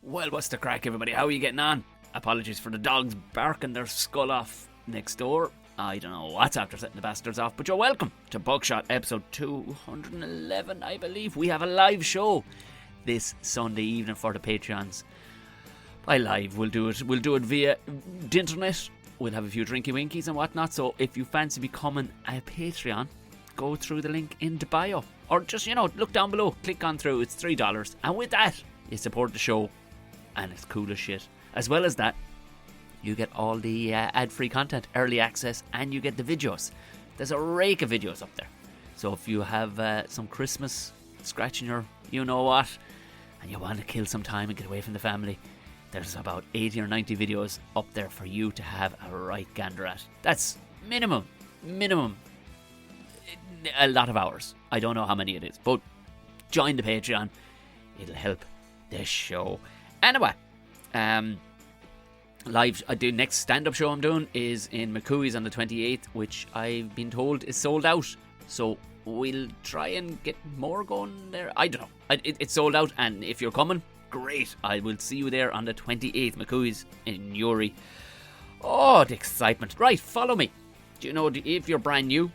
Well, what's the crack, everybody? How are you getting on? Apologies for the dogs barking their skull off next door. I don't know what's after setting the bastards off, but you're welcome to Buckshot episode 211, I believe. We have a live show this Sunday evening for the Patreons. By live, we'll do it via the internet. We'll have a few drinky winkies and whatnot, so if you fancy becoming a Patreon, go through the link in the bio. Or just, look down below, click on through, it's $3. And with that, you support the show, and it's cool as shit. As well as that, you get all the ad-free content, early access, and you get the videos. There's a rake of videos up there. So if you have some Christmas scratching your you-know-what, and you want to kill some time and get away from the family, there's about 80 or 90 videos up there for you to have a right gander at. That's minimum, a lot of hours. I don't know how many it is, but join the Patreon. It'll help this show. Anyway, the next stand-up show I'm doing is in McCooey's on the 28th, which I've been told is sold out. So we'll try and get more going there. I don't know. It's sold out, and if you're coming, great. I will see you there on the 28th, McCooey's in Newry. Oh, the excitement. Right, follow me. If you're brand new,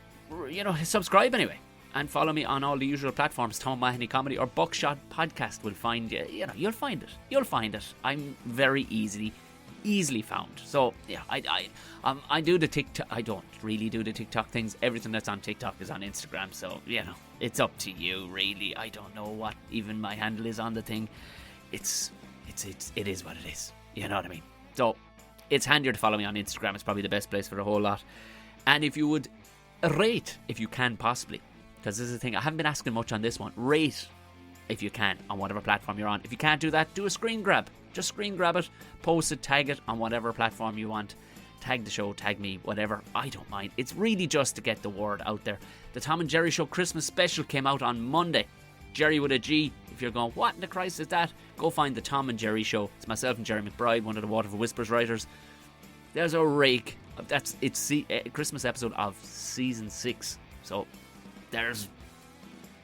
subscribe anyway. And follow me on all the usual platforms. Tom Mahoney Comedy or Buckshot Podcast will find you. You'll find it. I'm very easily found. So yeah, I do the TikTok. I don't really do the TikTok things. Everything that's on TikTok is on Instagram. So it's up to you really. I don't know what even my handle is on the thing. It is what it is. You know what I mean? So it's handier to follow me on Instagram. It's probably the best place for the whole lot. And if you would rate, if you can possibly, because this is the thing, I haven't been asking much on this one. Rate, if you can, on whatever platform you're on. If you can't do that, do a screen grab. Just screen grab it, post it, tag it on whatever platform you want. Tag the show, tag me, whatever. I don't mind. It's really just to get the word out there. The Tom and Jerry Show Christmas special came out on Monday. Jerry with a G. If you're going, what in the Christ is that? Go find the Tom and Jerry Show. It's myself and Jerry McBride, one of the Water for Whispers writers. There's a rake. It's the Christmas episode of season 6. So there's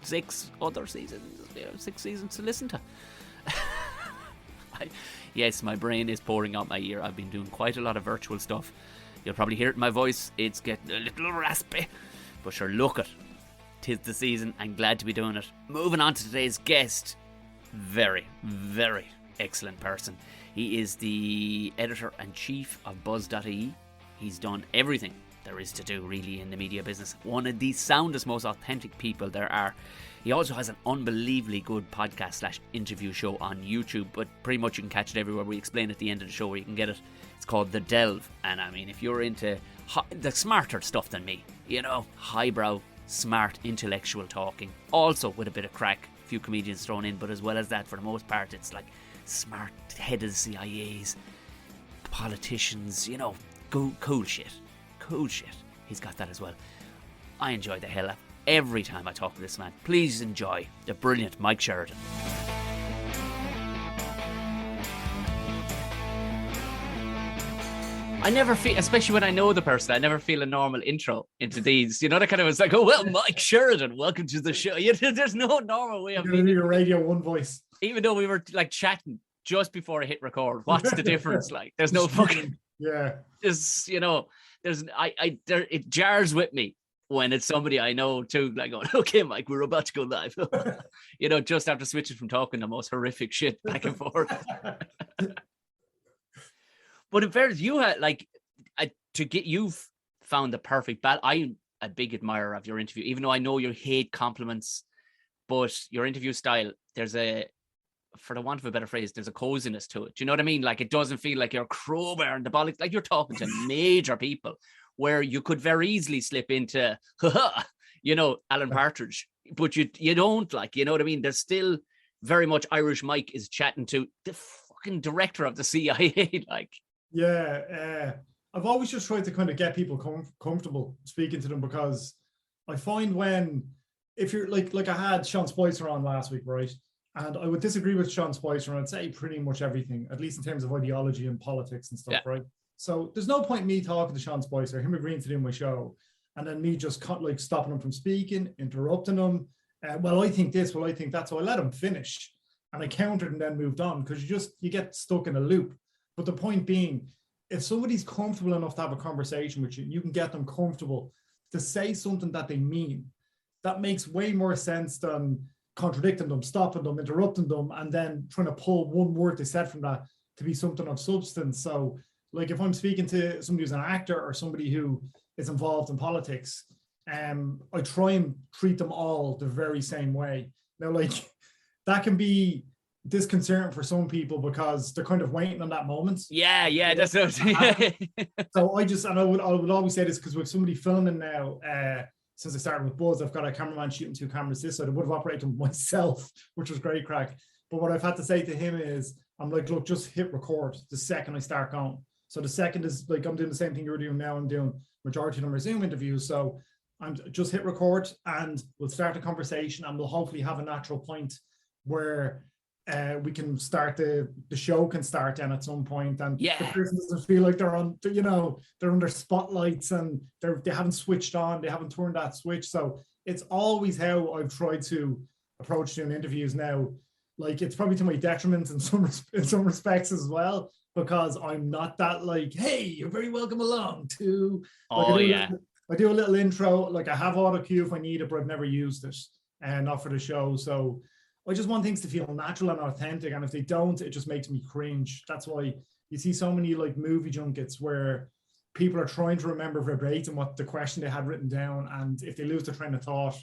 6 other seasons, 6 seasons to listen to. Yes, my brain is pouring out my ear. I've been doing quite a lot of virtual stuff. You'll probably hear it in my voice. It's getting a little raspy. But sure, look it. 'Tis the season. I'm glad to be doing it. Moving on to today's guest. Very, very excellent person. He is the editor-in-chief of buzz.ie. He's done everything there is to do really in the media business. One of the soundest, most authentic people there are. He also has an unbelievably good podcast / interview show on YouTube, but pretty much you can catch it everywhere. We explain at the end of the show where you can get it. It's called The Delve, and I mean, if you're into the smarter stuff than me, highbrow, smart, intellectual talking, also with a bit of crack, a few comedians thrown in, but as well as that, for the most part, it's like smart head of the CIAs, politicians, cool shit. He's got that as well. I enjoy the hell out every time I talk to this man. Please enjoy the brilliant Mike Sheridan. I never feel, especially when I know the person, I never feel a normal intro into these. That kind of was like, oh, well, Mike Sheridan, welcome to the show. There's no normal way of being your Radio 1 voice. Even though we were like chatting just before I hit record. What's the difference? Like, there's no fucking... Yeah. Just, it jars with me when it's somebody I know too, like going, okay, Mike, we're about to go live. Just after switching from talking the most horrific shit back and forth. But in fairness, you had you've found the perfect balance. I'm a big admirer of your interview, even though I know you hate compliments, but your interview style, for the want of a better phrase, there's a coziness to it. Do you know what I mean? Like, it doesn't feel like you're crowbar in the bollocks, like you're talking to major people, where you could very easily slip into, Alan Partridge, but you don't, you know what I mean? There's still very much Irish Mike is chatting to the fucking director of the CIA, like. Yeah, I've always just tried to kind of get people comfortable speaking to them, because I find if you're like I had Sean Spicer on last week, right? And I would disagree with Sean Spicer, and I'd say pretty much everything, at least in terms of ideology and politics and stuff, right? So there's no point me talking to Sean Spicer, him agreeing to do my show, and then me just stopping him from speaking, interrupting him. Well, I think this, well, I think that. So I let him finish. and I countered and then moved on, because you get stuck in a loop. But the point being, if somebody's comfortable enough to have a conversation with you, you can get them comfortable to say something that they mean. That makes way more sense than contradicting them, stopping them, interrupting them, and then trying to pull one word they said from that to be something of substance. So, like, if I'm speaking to somebody who's an actor or somebody who is involved in politics, I try and treat them all the very same way. Now, like, that can be disconcerting for some people because they're kind of waiting on that moment. Yeah, that's what So I would always say this, because with somebody filming now, since I started with Buzz, I've got a cameraman shooting 2 cameras this side. I would have operated them myself, which was great crack. But what I've had to say to him is, I'm like, look, just hit record the second I start going. So the second is like, I'm doing the same thing you're doing now. I'm doing majority of them are Zoom interviews. So I'm just hit record and we'll start a conversation, and we'll hopefully have a natural point where we can start the show can start then at some point, and the person doesn't feel like they're on, they're under spotlights and they haven't switched on, they haven't turned that switch. So it's always how I've tried to approach doing interviews now. Like, it's probably to my detriment in some respects as well, because I'm not that like, hey, you're very welcome along to. I do a little intro. Like, I have auto cue if I need it, but I've never used it, and not for the show. So I just want things to feel natural and authentic. And if they don't, it just makes me cringe. That's why you see so many like movie junkets where people are trying to remember verbatim what the question they had written down. And if they lose their train of thought,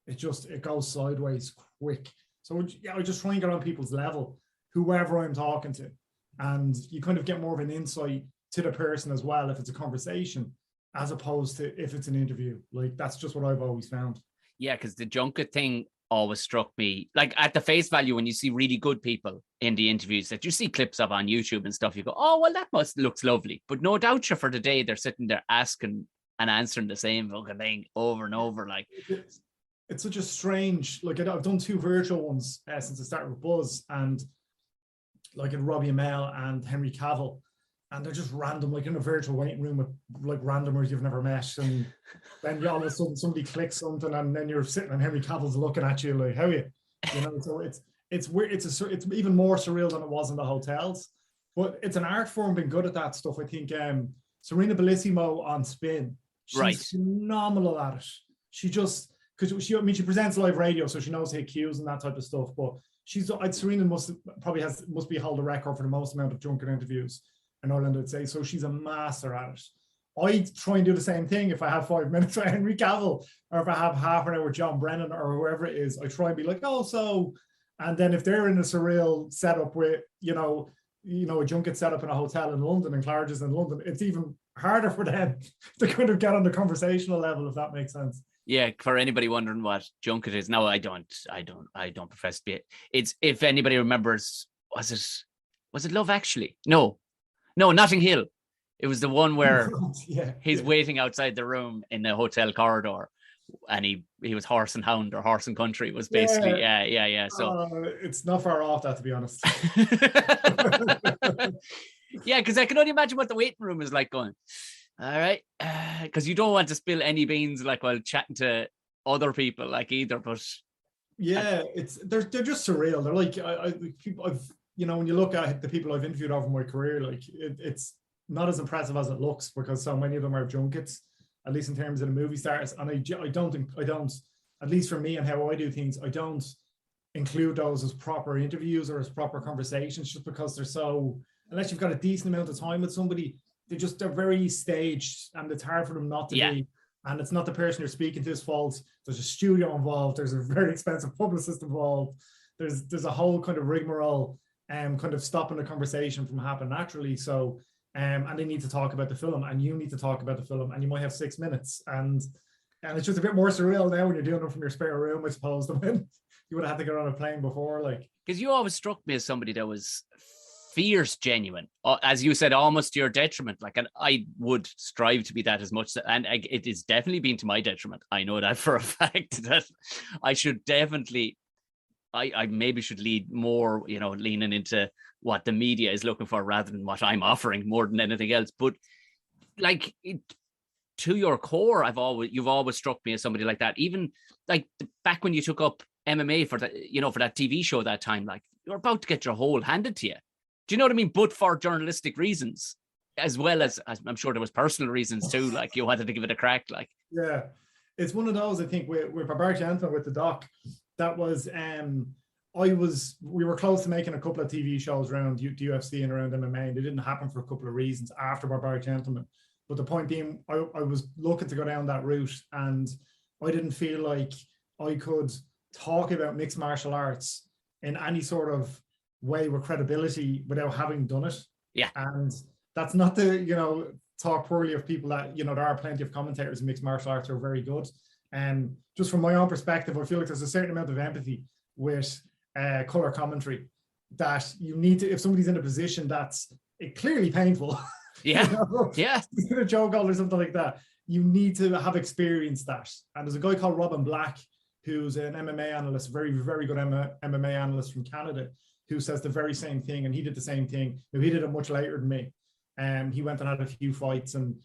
it goes sideways quick. So yeah, I just try and get on people's level, whoever I'm talking to. And you kind of get more of an insight to the person as well if it's a conversation, as opposed to if it's an interview. Like, that's just what I've always found. Yeah, because the junket thing always struck me, like, at the face value, when you see really good people in the interviews that you see clips of on YouTube and stuff, you go, oh, well, that looks lovely. But no doubt for the day they're sitting there asking and answering the same fucking thing over and over. Like, it's such a strange, like, I've done 2 virtual ones since I started with Buzz, and like in Robbie Amell and Henry Cavill, and they're just random, like in a virtual waiting room with like randomers you've never met, and then all of a sudden somebody clicks something, and then you're sitting and Henry Cavill's looking at you like, how are you? So it's weird. It's even more surreal than it was in the hotels, but it's an art form. Being good at that stuff, I think. Serena Bellissimo on Spin, she's phenomenal at it. She just, because she presents live radio, so she knows her cues and that type of stuff. But Serena must be hold a record for the most amount of junket interviews in Ireland, I'd say. So she's a master at it. I try and do the same thing. If I have 5 minutes with Henry Cavill, or if I have half an hour with John Brennan or whoever it is, I try and be like, oh, so, and then if they're in a surreal setup with, a junket setup in a hotel in London, and Clarges in London, it's even harder for them to kind of get on the conversational level, if that makes sense. Yeah, for anybody wondering what junket is, no, I don't profess to be it. It's, if anybody remembers, was it Love Actually? No, Notting Hill. It was the one where he's waiting outside the room in the hotel corridor, and he was horse and hound, or horse and country was basically, yeah. So it's not far off that, to be honest. Yeah, because I can only imagine what the waiting room is like going, all right, because you don't want to spill any beans like while chatting to other people, like, either. But yeah, they're just surreal. They're like, when you look at the people I've interviewed over my career, like, it's not as impressive as it looks, because so many of them are junkets, at least in terms of the movie stars. And I don't, at least for me and how I do things, I don't include those as proper interviews or as proper conversations, just because they're so, unless you've got a decent amount of time with somebody, they're very staged, and it's hard for them not to be. And it's not the person you're speaking to's fault. There's a studio involved. There's a very expensive publicist involved. There's a whole kind of rigmarole, kind of stopping the conversation from happening naturally. So, and they need to talk about the film, and you need to talk about the film, and you might have 6 minutes, and it's just a bit more surreal now when you're doing it from your spare room, I suppose, than when you would have had to get on a plane before. Like, because you always struck me as somebody that was fierce, genuine, as you said, almost to your detriment. Like, and I would strive to be that as much, and it is definitely been to my detriment. I know that for a fact, that I should definitely, I maybe should lead more, leaning into what the media is looking for rather than what I'm offering, more than anything else. But like, to your core, you've always struck me as somebody like that. Even like back when you took up MMA for that, for that TV show that time, like, you're about to get your whole handed to you. Do you know what I mean? But for journalistic reasons, as well as I'm sure there was personal reasons too. Like you wanted to give it a crack. Like yeah, it's one of those. I think with Barbaric Gentleman with the doc, that was we were close to making a couple of TV shows around the UFC and around MMA, and they didn't happen for a couple of reasons after Barbaric Gentleman. But the point being, I was looking to go down that route, and I didn't feel like I could talk about mixed martial arts in any sort of way with credibility without having done it. Yeah. And that's not to, talk poorly of people that, there are plenty of commentators in mixed martial arts who are very good. And just from my own perspective, I feel like there's a certain amount of empathy with color commentary that you need to, if somebody's in a position that's clearly painful, yeah, yeah, a joke or something like that, you need to have experienced that. And there's a guy called Robin Black, who's an MMA analyst, very, very good MMA analyst from Canada, who says the very same thing. And he did the same thing. He did it much later than me. He went and had a few fights and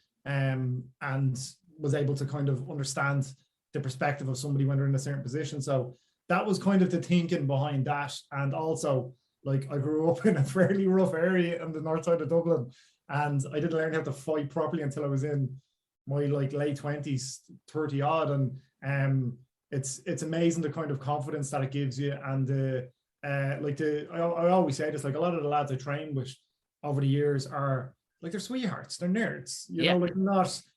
was able to kind of understand the perspective of somebody when they're in a certain position. So that was kind of the thinking behind that. And also, like, I grew up in a fairly rough area on the north side of Dublin, and I didn't learn how to fight properly until I was in my late 20s, 30 odd. And it's amazing the kind of confidence that it gives you. And I always say this, like, a lot of the lads I train with over the years are like, they're sweethearts, they're nerds, like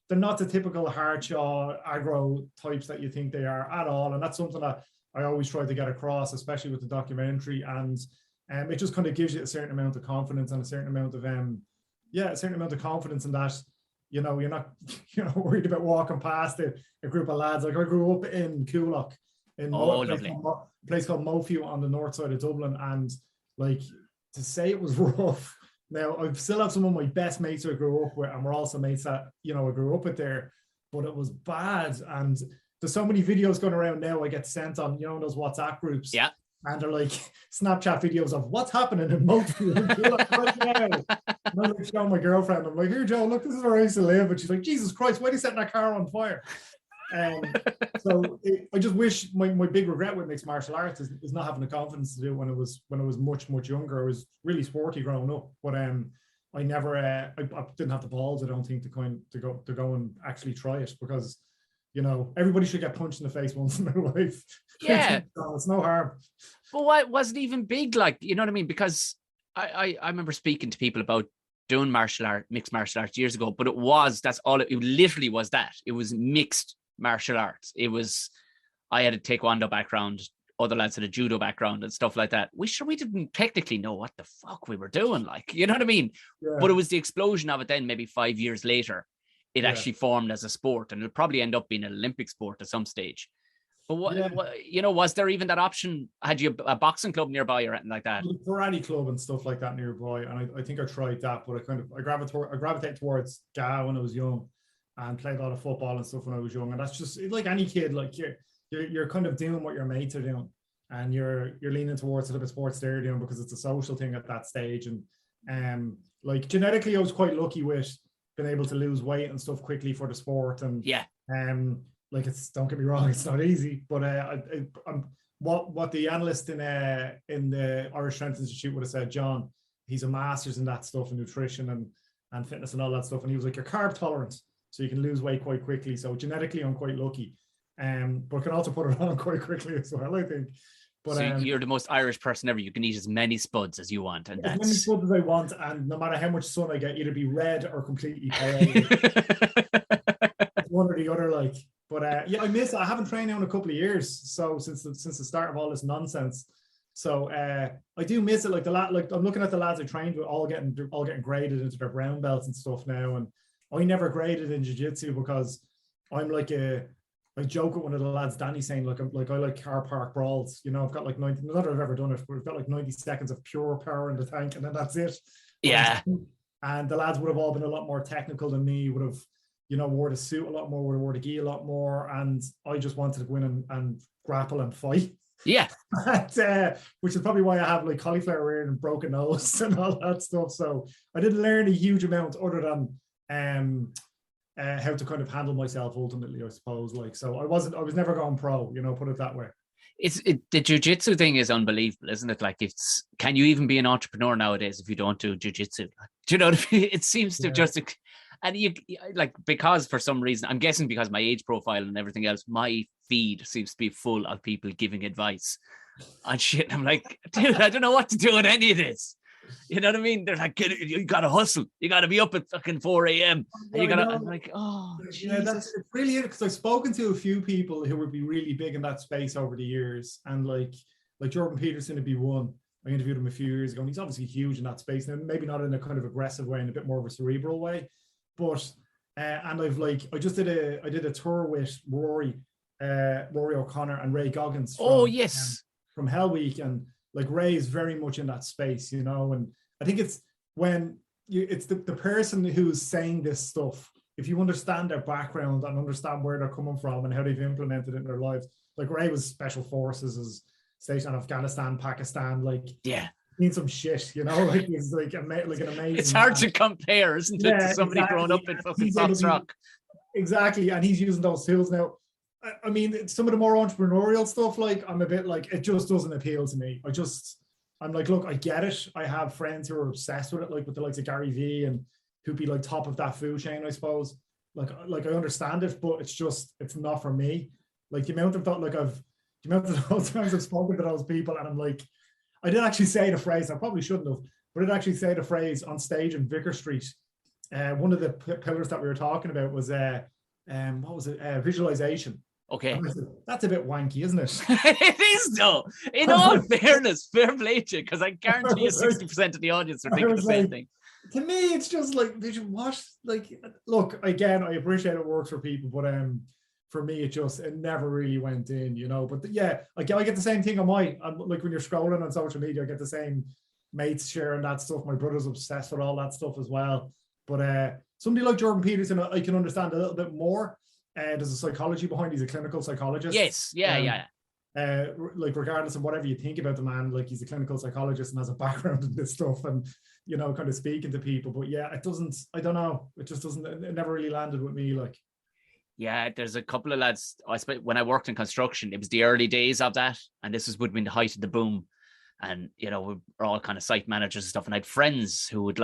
they're not the typical hard jaw aggro types that you think they are at all. And that's something that I always try to get across, especially with the documentary. And it just kind of gives you a certain amount of confidence and a certain amount of confidence in that, you're not, worried about walking past a group of lads. Like, I grew up in Coolock, in a place called Mofew on the north side of Dublin. And like, to say it was rough. Now, I still have some of my best mates who I grew up with, and we're also mates that, I grew up with there, but it was bad. And there's so many videos going around now I get sent on, those WhatsApp groups. Yeah. And they're like Snapchat videos of what's happening in Mofew. And I'm like showing my girlfriend, I'm like, here, Joe, look, this is where I used to live. And she's like, Jesus Christ, why are you setting that car on fire? I just wish my big regret with mixed martial arts is not having the confidence to do it when I was much, much younger. I was really sporty growing up, but I never I didn't have the balls, I don't think, to go and actually try it, because everybody should get punched in the face once in their life. Yeah. It's no harm. But why was it even big? Like, you know what I mean? Because I remember speaking to people about doing mixed martial arts years ago, but it literally was that. It was mixed martial arts. I had a taekwondo background, other lads had a judo background and stuff like that. We didn't technically know what the fuck we were doing, like, you know what I mean? Yeah. But it was the explosion of it then, maybe 5 years later, it actually formed as a sport, and it'll probably end up being an Olympic sport at some stage. But was there even that option? Had you a boxing club nearby or anything like that? Karate club and stuff like that nearby, and I think I tried that, but I gravitated towards GA when I was young, and played a lot of football and stuff when I was young. And that's just like any kid, like you're kind of doing what your mates are doing, and you're leaning towards a little bit sports they're doing because it's a social thing at that stage. And like genetically, I was quite lucky with being able to lose weight and stuff quickly for the sport. And like, don't get me wrong, it's not easy, but what the analyst in the Irish Strength Institute would have said, John, he's a master's in that stuff, in nutrition and fitness and all that stuff. And he was like, you're carb tolerant, so you can lose weight quite quickly. So genetically, I'm quite lucky. But I can also put it on quite quickly as well, I think. But so you're the most Irish person ever. You can eat as many spuds as you want, and as many spuds as I want, and no matter how much sun I get, either be red or completely pale. One or the other, like. But I haven't trained now in a couple of years. So since the start of all this nonsense, so I do miss it. Like I'm looking at the lads I trained with, all getting graded into their brown belts and stuff now, and I never graded in jiu-jitsu because I'm like I joke with one of the lads, Danny, saying I like car park brawls. I've got like 90, not that I've ever done it, but I've got like 90 seconds of pure power in the tank, and then that's it. Yeah. And the lads would have all been a lot more technical than me, would have, wore the suit a lot more, would have wore the gi a lot more. And I just wanted to go in and grapple and fight. Yeah. Which is probably why I have like cauliflower ear and broken nose and all that stuff. So I didn't learn a huge amount other than how to kind of handle myself ultimately, I suppose. Like, so I was never going pro, put it that way. The jiu-jitsu thing is unbelievable, isn't it? Like, can you even be an entrepreneur nowadays if you don't do jiu-jitsu? Do you know what I mean? It seems to just, and you like, because for some reason, I'm guessing because my age profile and everything else, my feed seems to be full of people giving advice and shit. I'm like, dude, I don't know what to do with any of this. You know what I mean? They're like, you got to hustle. You got to be up at fucking 4 a.m. And you got to, I'm like, oh, yeah, Jesus. it's really, because I've spoken to a few people who would be really big in that space over the years. And like Jordan Peterson would be one. I interviewed him a few years ago, and he's obviously huge in that space. And maybe not in a kind of aggressive way, in a bit more of a cerebral way. But, and I just did a tour with Rory O'Connor and Ray Goggins. From Hell Week, and like Ray is very much in that space, you know. And I think it's when it's the person who's saying this stuff, if you understand their background and understand where they're coming from and how they've implemented it in their lives. Like Ray was special forces, as stationed in Afghanistan, Pakistan, like seen some shit, you know. Like he's like an amazing. It's hard to compare, isn't it, to somebody growing up in fucking Fox Rock. Exactly, and he's using those tools now. I mean, some of the more entrepreneurial stuff, like, I'm a bit like, it just doesn't appeal to me. I'm like, look, I get it. I have friends who are obsessed with it, like with the likes of Gary Vee, and who'd be like top of that food chain, I suppose. Like I understand it, but it's not for me. Like the amount of those times I've spoken to those people, and I'm like, I did actually say the phrase, I probably shouldn't have, but I did actually say the phrase on stage in Vicar Street. One of the pillars that we were talking about was, what was it? Visualization. Okay. That's a bit wanky, isn't it? It is, though. In all fairness, fair play to you, because I guarantee you 60% of the audience are thinking the same thing. To me, it's just like, they should watch, like, look, again, I appreciate it works for people, but for me, it never really went in, you know. But yeah, I get the same thing on like when you're scrolling on social media, I get the same mates sharing that stuff. My brother's obsessed with all that stuff as well. But somebody like Jordan Peterson, I can understand a little bit more. There's a psychology behind. He's a clinical psychologist. Yes, yeah. Like regardless of whatever you think about the man, like he's a clinical psychologist and has a background in this stuff, and you know, kind of speaking to people. But yeah, it doesn't. I don't know. It just doesn't. It never really landed with me. Like, yeah, there's a couple of lads. When I worked in construction, it was the early days of that, and this would have been the height of the boom. And, you know, we're all kind of site managers and stuff. And I had friends who would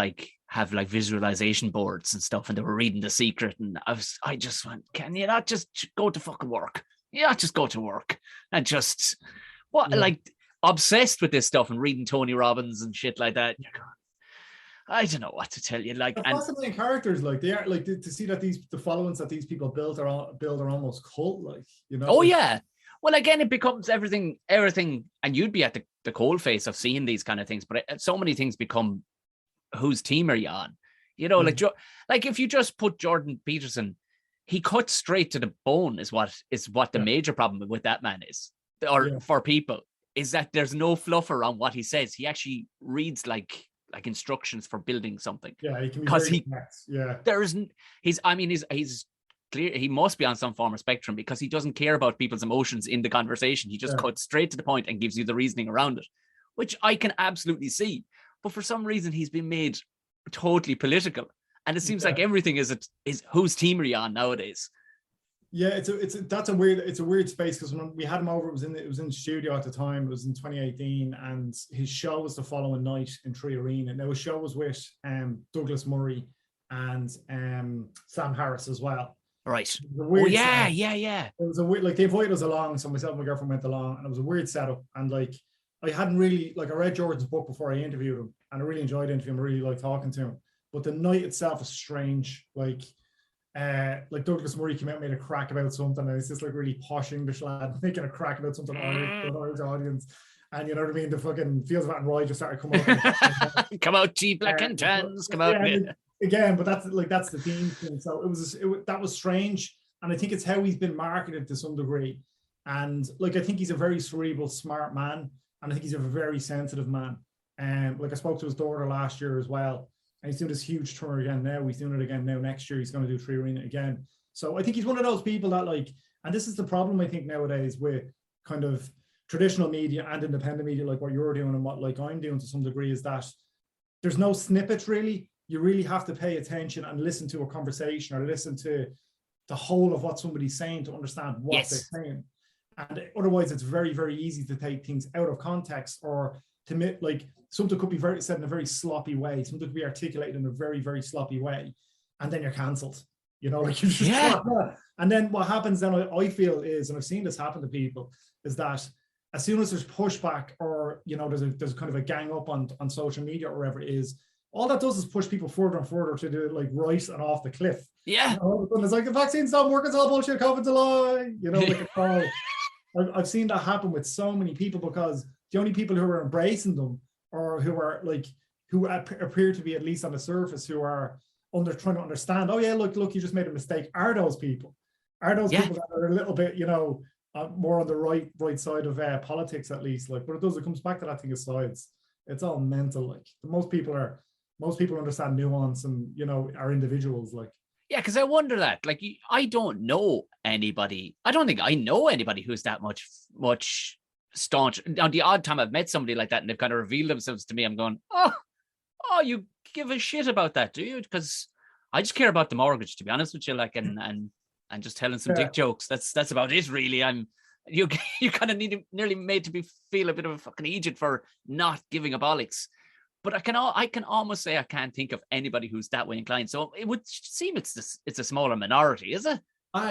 have visualization boards and stuff. And they were reading The Secret. And I just went, can you not just go to fucking work? Yeah, just go to work. And just, obsessed with this stuff and reading Tony Robbins and shit like that. You're going, I don't know what to tell you. Like, and fascinating characters, like they are, like to see that the followings that these people build are almost cult, like, you know. Oh yeah. Well, again, it becomes everything, and you'd be at the coalface of seeing these kind of things, but so many things become, whose team are you on? You know, like if you just put Jordan Peterson, he cuts straight to the bone is what the major problem with that man is, or for people, is that there's no fluff around what he says. He actually reads like instructions for building something. Yeah, he can be very next. Yeah. He's clear, he must be on some form of spectrum, because he doesn't care about people's emotions in the conversation. He just cuts straight to the point and gives you the reasoning around it, which I can absolutely see. But for some reason, he's been made totally political, and it seems like everything is whose team are you on nowadays? Yeah, it's a weird space, because when we had him over, it was in the studio at the time. It was in 2018, and his show was the following night in Tree Arena. Now his show was with Douglas Murray and Sam Harris as well. Right. Yeah. It was a weird, like, they invited us along, so myself and my girlfriend went along, and it was a weird setup. And like, I hadn't really, like, I read Jordan's book before I interviewed him, and I really enjoyed interviewing him. I really liked talking to him. But the night itself was strange. Like Douglas Murray came out and made a crack about something, and it's just like really posh English lad making a crack about something Irish audience. And you know what I mean? The fucking Fields of Baton Roy just started coming up. Come out, G Black and Tans. Come out. Again, but that's the theme thing. So that was strange, and I think it's how he's been marketed to some degree. And like, I think he's a very cerebral, smart man, and I think he's a very sensitive man. And like, I spoke to his daughter last year as well, and he's doing this huge tour again now. He's doing it again now. Next year, he's going to do Tree Arena again. So I think he's one of those people that, like, and this is the problem I think nowadays with kind of traditional media and independent media, like what you're doing and what like I'm doing to some degree, is that there's no snippets really. You really have to pay attention and listen to a conversation, or listen to the whole of what somebody's saying to understand what they're saying. And otherwise it's very, very easy to take things out of context, or to like something could be said in a very sloppy way, something could be articulated in a very, very sloppy way, and then you're cancelled. You know, like you just and then what happens then, I feel is, and I've seen this happen to people, is that as soon as there's pushback, or you know, there's kind of a gang up on social media or wherever it is, all that does is push people further and further to the like right and off the cliff. Yeah. You know, it's like the vaccine's not working, it's all bullshit, COVID's a lie. You know, like it's all, I've seen that happen with so many people, because the only people who are embracing them, or who are like, who appear to be, at least on the surface, who are trying to understand, oh yeah, look, you just made a mistake, are those people people that are a little bit, you know, more on the right side of politics, at least. Like, but it comes back to that thing of sides. It's all mental. Like, most people understand nuance, and you know, are individuals. Like, yeah, because I wonder that, like, I don't know anybody. I don't think I know anybody who's that much staunch. Now, the odd time I've met somebody like that and they've kind of revealed themselves to me, I'm going, oh, you give a shit about that, do you? Because I just care about the mortgage, to be honest with you. Like, and just telling some dick jokes. That's about it, really. You kind of nearly made to feel a bit of a fucking Egypt for not giving a bollocks. But I can almost say I can't think of anybody who's that way inclined. So it would seem it's a smaller minority, is it?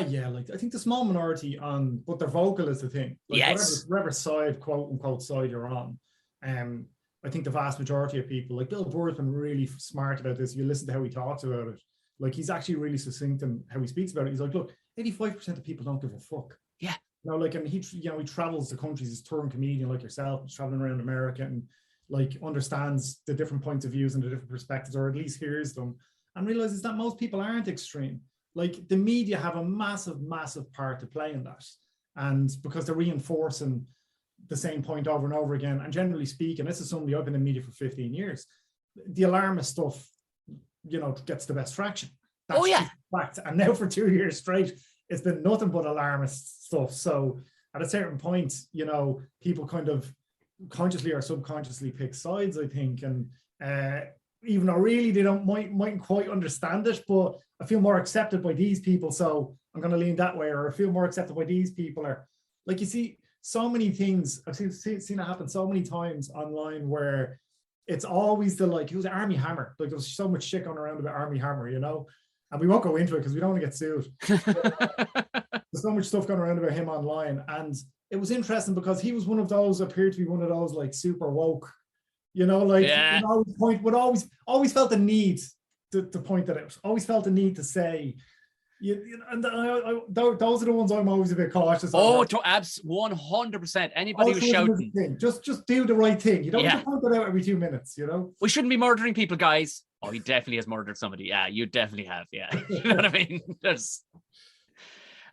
Yeah, like I think the small minority but they're vocal is the thing. Like, yes. Whatever side, quote unquote, side you're on. I think the vast majority of people, like Bill Burr's been really smart about this. You listen to how he talks about it. Like, he's actually really succinct in how he speaks about it. He's like, look, 85% of people don't give a fuck. Yeah. You know, like, and he travels the countries. He's a touring comedian like yourself. He's traveling around America, and like understands the different points of views and the different perspectives, or at least hears them, and realizes that most people aren't extreme. Like, the media have a massive, massive part to play in that. And because they're reinforcing the same point over and over again. And generally speaking, this is somebody, I've been in media for 15 years. The alarmist stuff, you know, gets the best traction. That's fact. And now for 2 years straight, it's been nothing but alarmist stuff. So at a certain point, you know, people kind of consciously or subconsciously pick sides, I think. And even though really they mightn't quite understand it, but I feel more accepted by these people, so I'm going to lean that way. Or I feel more accepted by these people. Or, like, you see so many things, I've seen it happen so many times online, where it's always the, like, it was Army Hammer. Like, there was so much shit going around about Army Hammer, you know, and we won't go into it because we don't want to get sued. There's so much stuff going around about him online, and it was interesting because he was appeared to be one of those like super woke, you know, like, always felt the need to point that out. Always felt the need to say, and those are the ones I'm always a bit cautious. Oh, to abs 100%. Anybody who's shouting, just do the right thing. You don't have to point it out every 2 minutes. You know, we shouldn't be murdering people, guys. Oh, he definitely has murdered somebody. Yeah, you definitely have. Yeah, you know what I mean.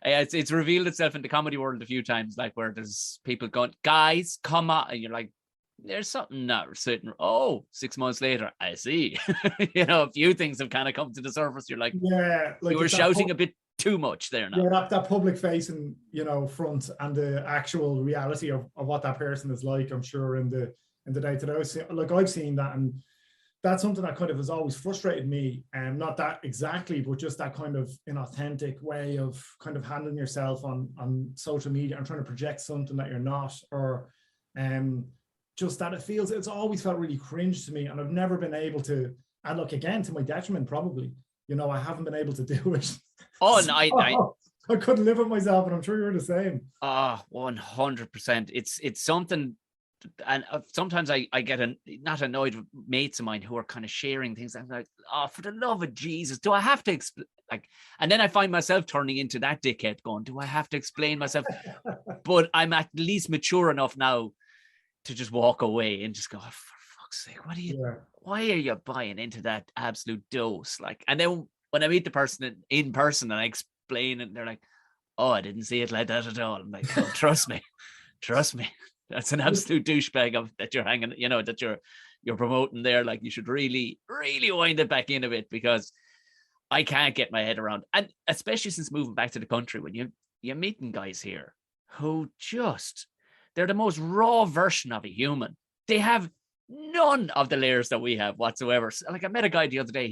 It's revealed itself in the comedy world a few times, like, where there's people going, guys, come on, and you're like, there's something not sitting. Oh, 6 months later, I see. You know, a few things have kind of come to the surface. You're like, yeah, like, you were shouting a bit too much there now. Yeah, that public facing, you know, front, and the actual reality of what that person is like, I'm sure in the day-to-day. Like, I've seen that, and that's something that kind of has always frustrated me. And not that exactly, but just that kind of inauthentic way of kind of handling yourself on social media and trying to project something that you're not, or just that it's always felt really cringe to me, and I've never been able to, and look, again, to my detriment probably, you know, I haven't been able to do it. Oh, no, I couldn't live with myself, and I'm sure you're the same. 100%. It's something, and sometimes I get not annoyed with mates of mine who are kind of sharing things. I'm like, oh, for the love of Jesus, do I have to explain? Like, and then I find myself turning into that dickhead, going, do I have to explain myself? But I'm at least mature enough now to just walk away and just go, oh, for fuck's sake, why are you buying into that absolute dose? Like, and then when I meet the person in person and I explain it, they're like, oh, I didn't see it like that at all. I'm like, oh, trust me. That's an absolute douchebag that you're hanging, you know, that you're promoting there. Like, you should really, really wind it back in a bit, because I can't get my head around. And especially since moving back to the country, when you're meeting guys here who they're the most raw version of a human. They have none of the layers that we have whatsoever. Like, I met a guy the other day.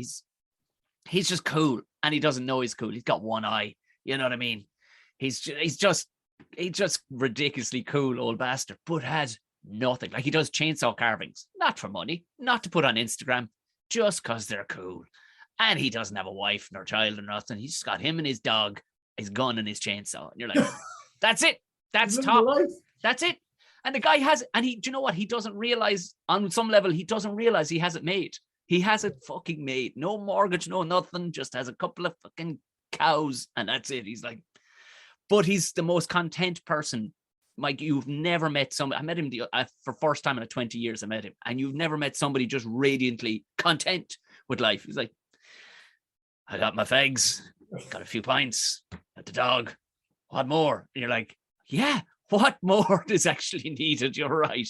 He's just cool, and he doesn't know he's cool. He's got one eye. You know what I mean? He's just He's just ridiculously cool old bastard, but has nothing. Like, he does chainsaw carvings, not for money, not to put on Instagram, just because they're cool. And he doesn't have a wife nor child or nothing. He's just got him and his dog, his gun and his chainsaw. And you're like, that's it. That's top. That's it. And the guy has, and do you know what? He doesn't realize, on some level, he doesn't realize he has it made. He has it fucking made. No mortgage, no nothing, just has a couple of fucking cows, and that's it. He's like, but he's the most content person. Mike, you've never met somebody. I met him for first time in 20 years. I met him, and you've never met somebody just radiantly content with life. He's like, I got my fags, got a few pints, got the dog. What more? And you're like, yeah, what more is actually needed? You're right.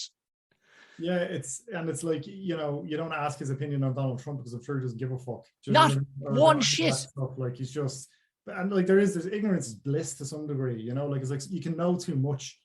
Yeah, it's like, you know, you don't ask his opinion on Donald Trump because I'm sure he doesn't give a fuck. Not one shit. Stuff. Like, he's just, and like there's ignorance is bliss to some degree, you know, like it's like you can know too much,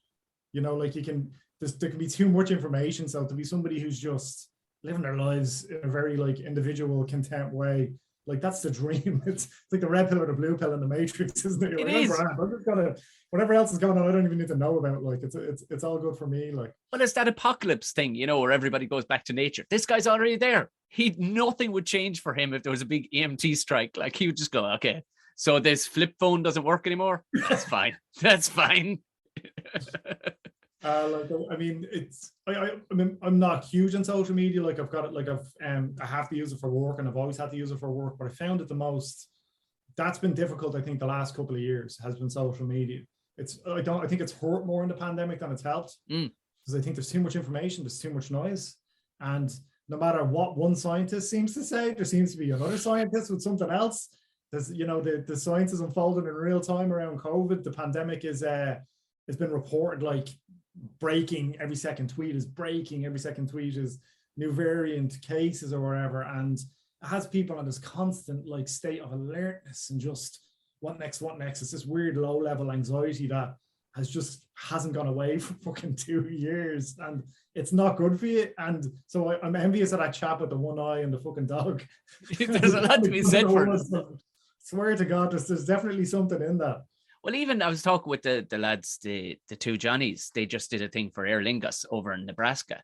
you know, like there can be too much information. So to be somebody who's just living their lives in a very like individual, content way, like that's the dream. It's like the red pill or the blue pill in the Matrix, isn't it? It is. I'm just gonna, whatever else is going on, I don't even need to know about. Like it's all good for me. Like, well, it's that apocalypse thing, you know, where everybody goes back to nature. This guy's already there. Nothing would change for him if there was a big EMT strike. Like, he would just go, okay, so this flip phone doesn't work anymore. That's fine. That's fine. Like, I mean, I mean, I'm not huge on social media. Like, I've got it, like I have to use it for work, and I've always had to use it for work. But I found it the most, that's been difficult. I think the last couple of years has been social media. I think it's hurt more in the pandemic than it's helped, because I think there's too much information, there's too much noise, and no matter what one scientist seems to say, there seems to be another scientist with something else. There's, you know, the science is unfolding in real time around COVID. The pandemic is it's been reported like breaking. Every second tweet is breaking. Every second tweet is new variant cases or whatever, and it has people on this constant like state of alertness and just what next. It's this weird low level anxiety that hasn't gone away for fucking 2 years, and it's not good for you. And so I'm envious of that chap with the one eye and the fucking dog. There's a lot to be said for it. Swear to God, there's definitely something in that. Well, even I was talking with the lads, the two Johnnies. They just did a thing for Aer Lingus over in Nebraska.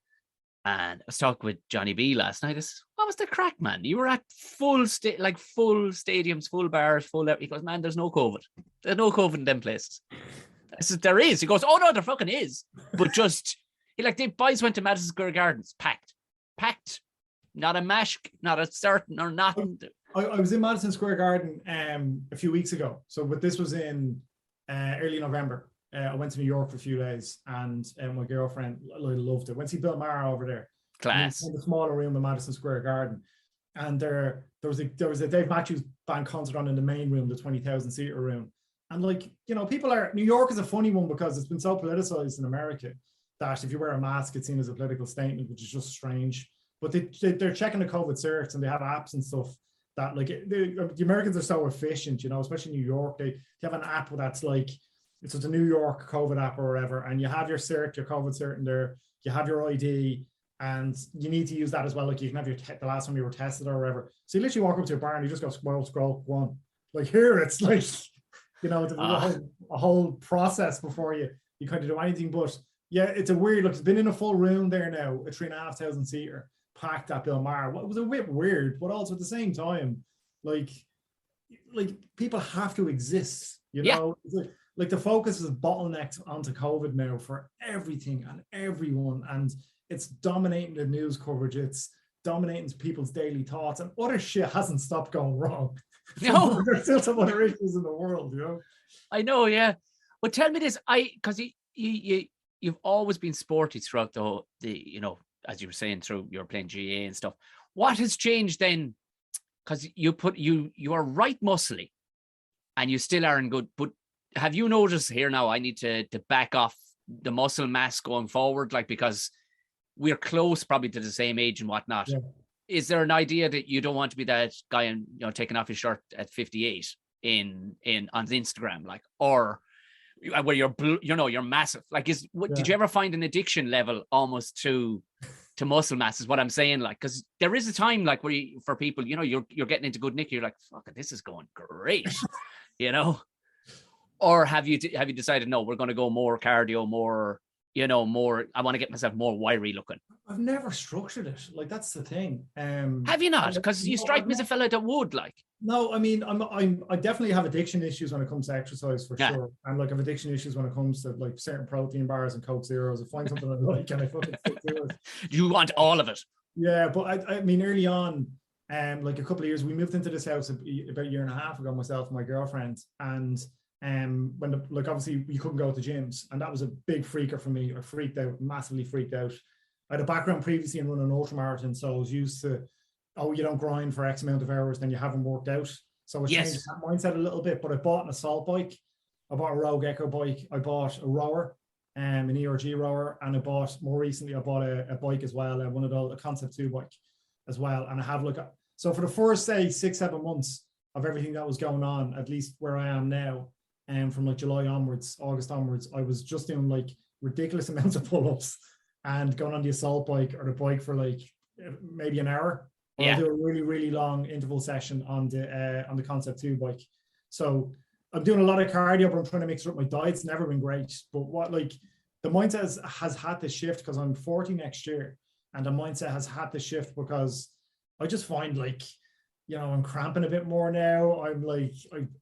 And I was talking with Johnny B last night. I said, what was the crack, man? You were at full stadiums, full bars, full. He goes, man, there's no COVID. There's no COVID in them places. I said, there is. He goes, oh no, there fucking is. But just, the boys went to Madison Square Gardens, packed. Not a mask, not a certain or nothing. I was in Madison Square Garden a few weeks ago. So, but this was in early November. I went to New York for a few days, and my girlfriend loved it. Went to see Bill Maher over there. Class. In the smaller room in Madison Square Garden, and there was a Dave Matthews Band concert on in the main room, the 20,000 seater room. And like, you know, New York is a funny one because it's been so politicized in America that if you wear a mask, it's seen as a political statement, which is just strange. But they're checking the COVID certs, and they have apps and stuff that, like, the Americans are so efficient, you know, especially New York. They have an app that's like, it's a New York COVID app or whatever, and you have your cert, your COVID cert in there, you have your ID, and you need to use that as well. Like, you can have the last time you were tested or whatever. So you literally walk up to a bar and you just go scroll, go on. Like, here it's like, you know, a whole process before you kind of do anything. But yeah, it's a weird look. It's been in a full room there now, a 3,500 seater, packed at Bill Maher. It was a bit weird, but also at the same time, like people have to exist, you know. Like the focus is bottlenecked onto COVID now for everything and everyone, and it's dominating the news coverage. It's dominating people's daily thoughts, and other shit hasn't stopped going wrong. No, there's still some other issues in the world, you know. I know, yeah. Well, tell me this, because you've always been sporty throughout the you know, as you were saying, through you're playing GA and stuff. What has changed then? Because you are right muscly, and you still aren't good, but have you noticed here now, I need to back off the muscle mass going forward, like, because we're close probably to the same age and whatnot. Yeah. Is there an idea that you don't want to be that guy and, you know, taking off his shirt at 58 on Instagram, like, or where you're massive? Like, did you ever find an addiction level almost to muscle mass is what I'm saying? Like, because there is a time like where for people, you know, you're getting into good nick, you're like, fuck it, this is going great, you know. Or have you decided, no, we're going to go more cardio, more, more, I want to get myself more wiry looking? I've never structured it. Like, that's the thing. Have you not? Because you strike me as a fella that would, like. No, I mean, I definitely have addiction issues when it comes to exercise, for sure. And like, I have addiction issues when it comes to like certain protein bars and Coke Zeros. I find something I like and I fucking stick to it. You want all of it? Yeah, but I mean, early on, like a couple of years, we moved into this house about a year and a half ago, myself and my girlfriend, and when like, obviously we couldn't go to gyms, and that was a big freaker for me. I freaked out, massively freaked out. I had a background previously in running ultramarathon, so I was used to, you don't grind for X amount of hours, then you haven't worked out. So I changed that mindset a little bit. But I bought an assault bike, I bought a Rogue Echo bike, I bought a rower, an ERG rower, and I bought, more recently, I bought a bike as well, one of those, a Concept 2 bike as well. And I have like so for the first, say, 6-7 months of everything that was going on, at least where I am now, and from like July onwards, August onwards, I was just doing like ridiculous amounts of pull-ups and going on the assault bike or the bike for like maybe an hour. Or I'll do a really, really long interval session on the Concept 2 bike. So I'm doing a lot of cardio, but I'm trying to mix it up. My diet's never been great. But what, like, the mindset has had to shift because I'm 40 next year, and the mindset has had to shift because I just find, like, I'm cramping a bit more now. I'm like,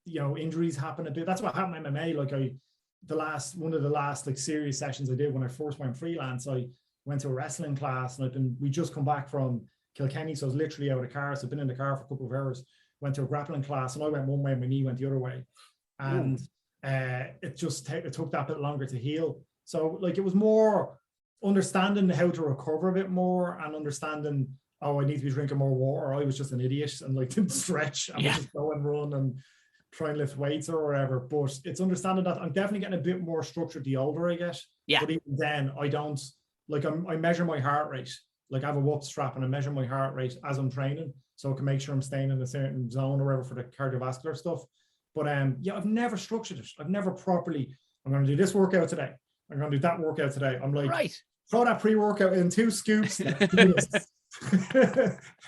injuries happen a bit. That's what happened in MMA. Like, one of the last like serious sessions I did when I first went freelance, I went to a wrestling class, and we just come back from Kilkenny, so I was literally out of the car. So I've been in the car for a couple of hours, went to a grappling class, and I went one way and my knee went the other way. And it took that bit longer to heal. So like, it was more understanding how to recover a bit more and understanding, I need to be drinking more water. I was just an idiot and like didn't stretch. I would just go and run and try and lift weights or whatever. But it's understanding that I'm definitely getting a bit more structured the older I get. Yeah. But even then, I don't, like, I measure my heart rate. Like, I have a whoop strap and I measure my heart rate as I'm training, so I can make sure I'm staying in a certain zone or whatever for the cardiovascular stuff. But I've never structured it. I've never properly, I'm going to do this workout today, I'm going to do that workout today. I'm like, throw that pre-workout in 2 scoops. And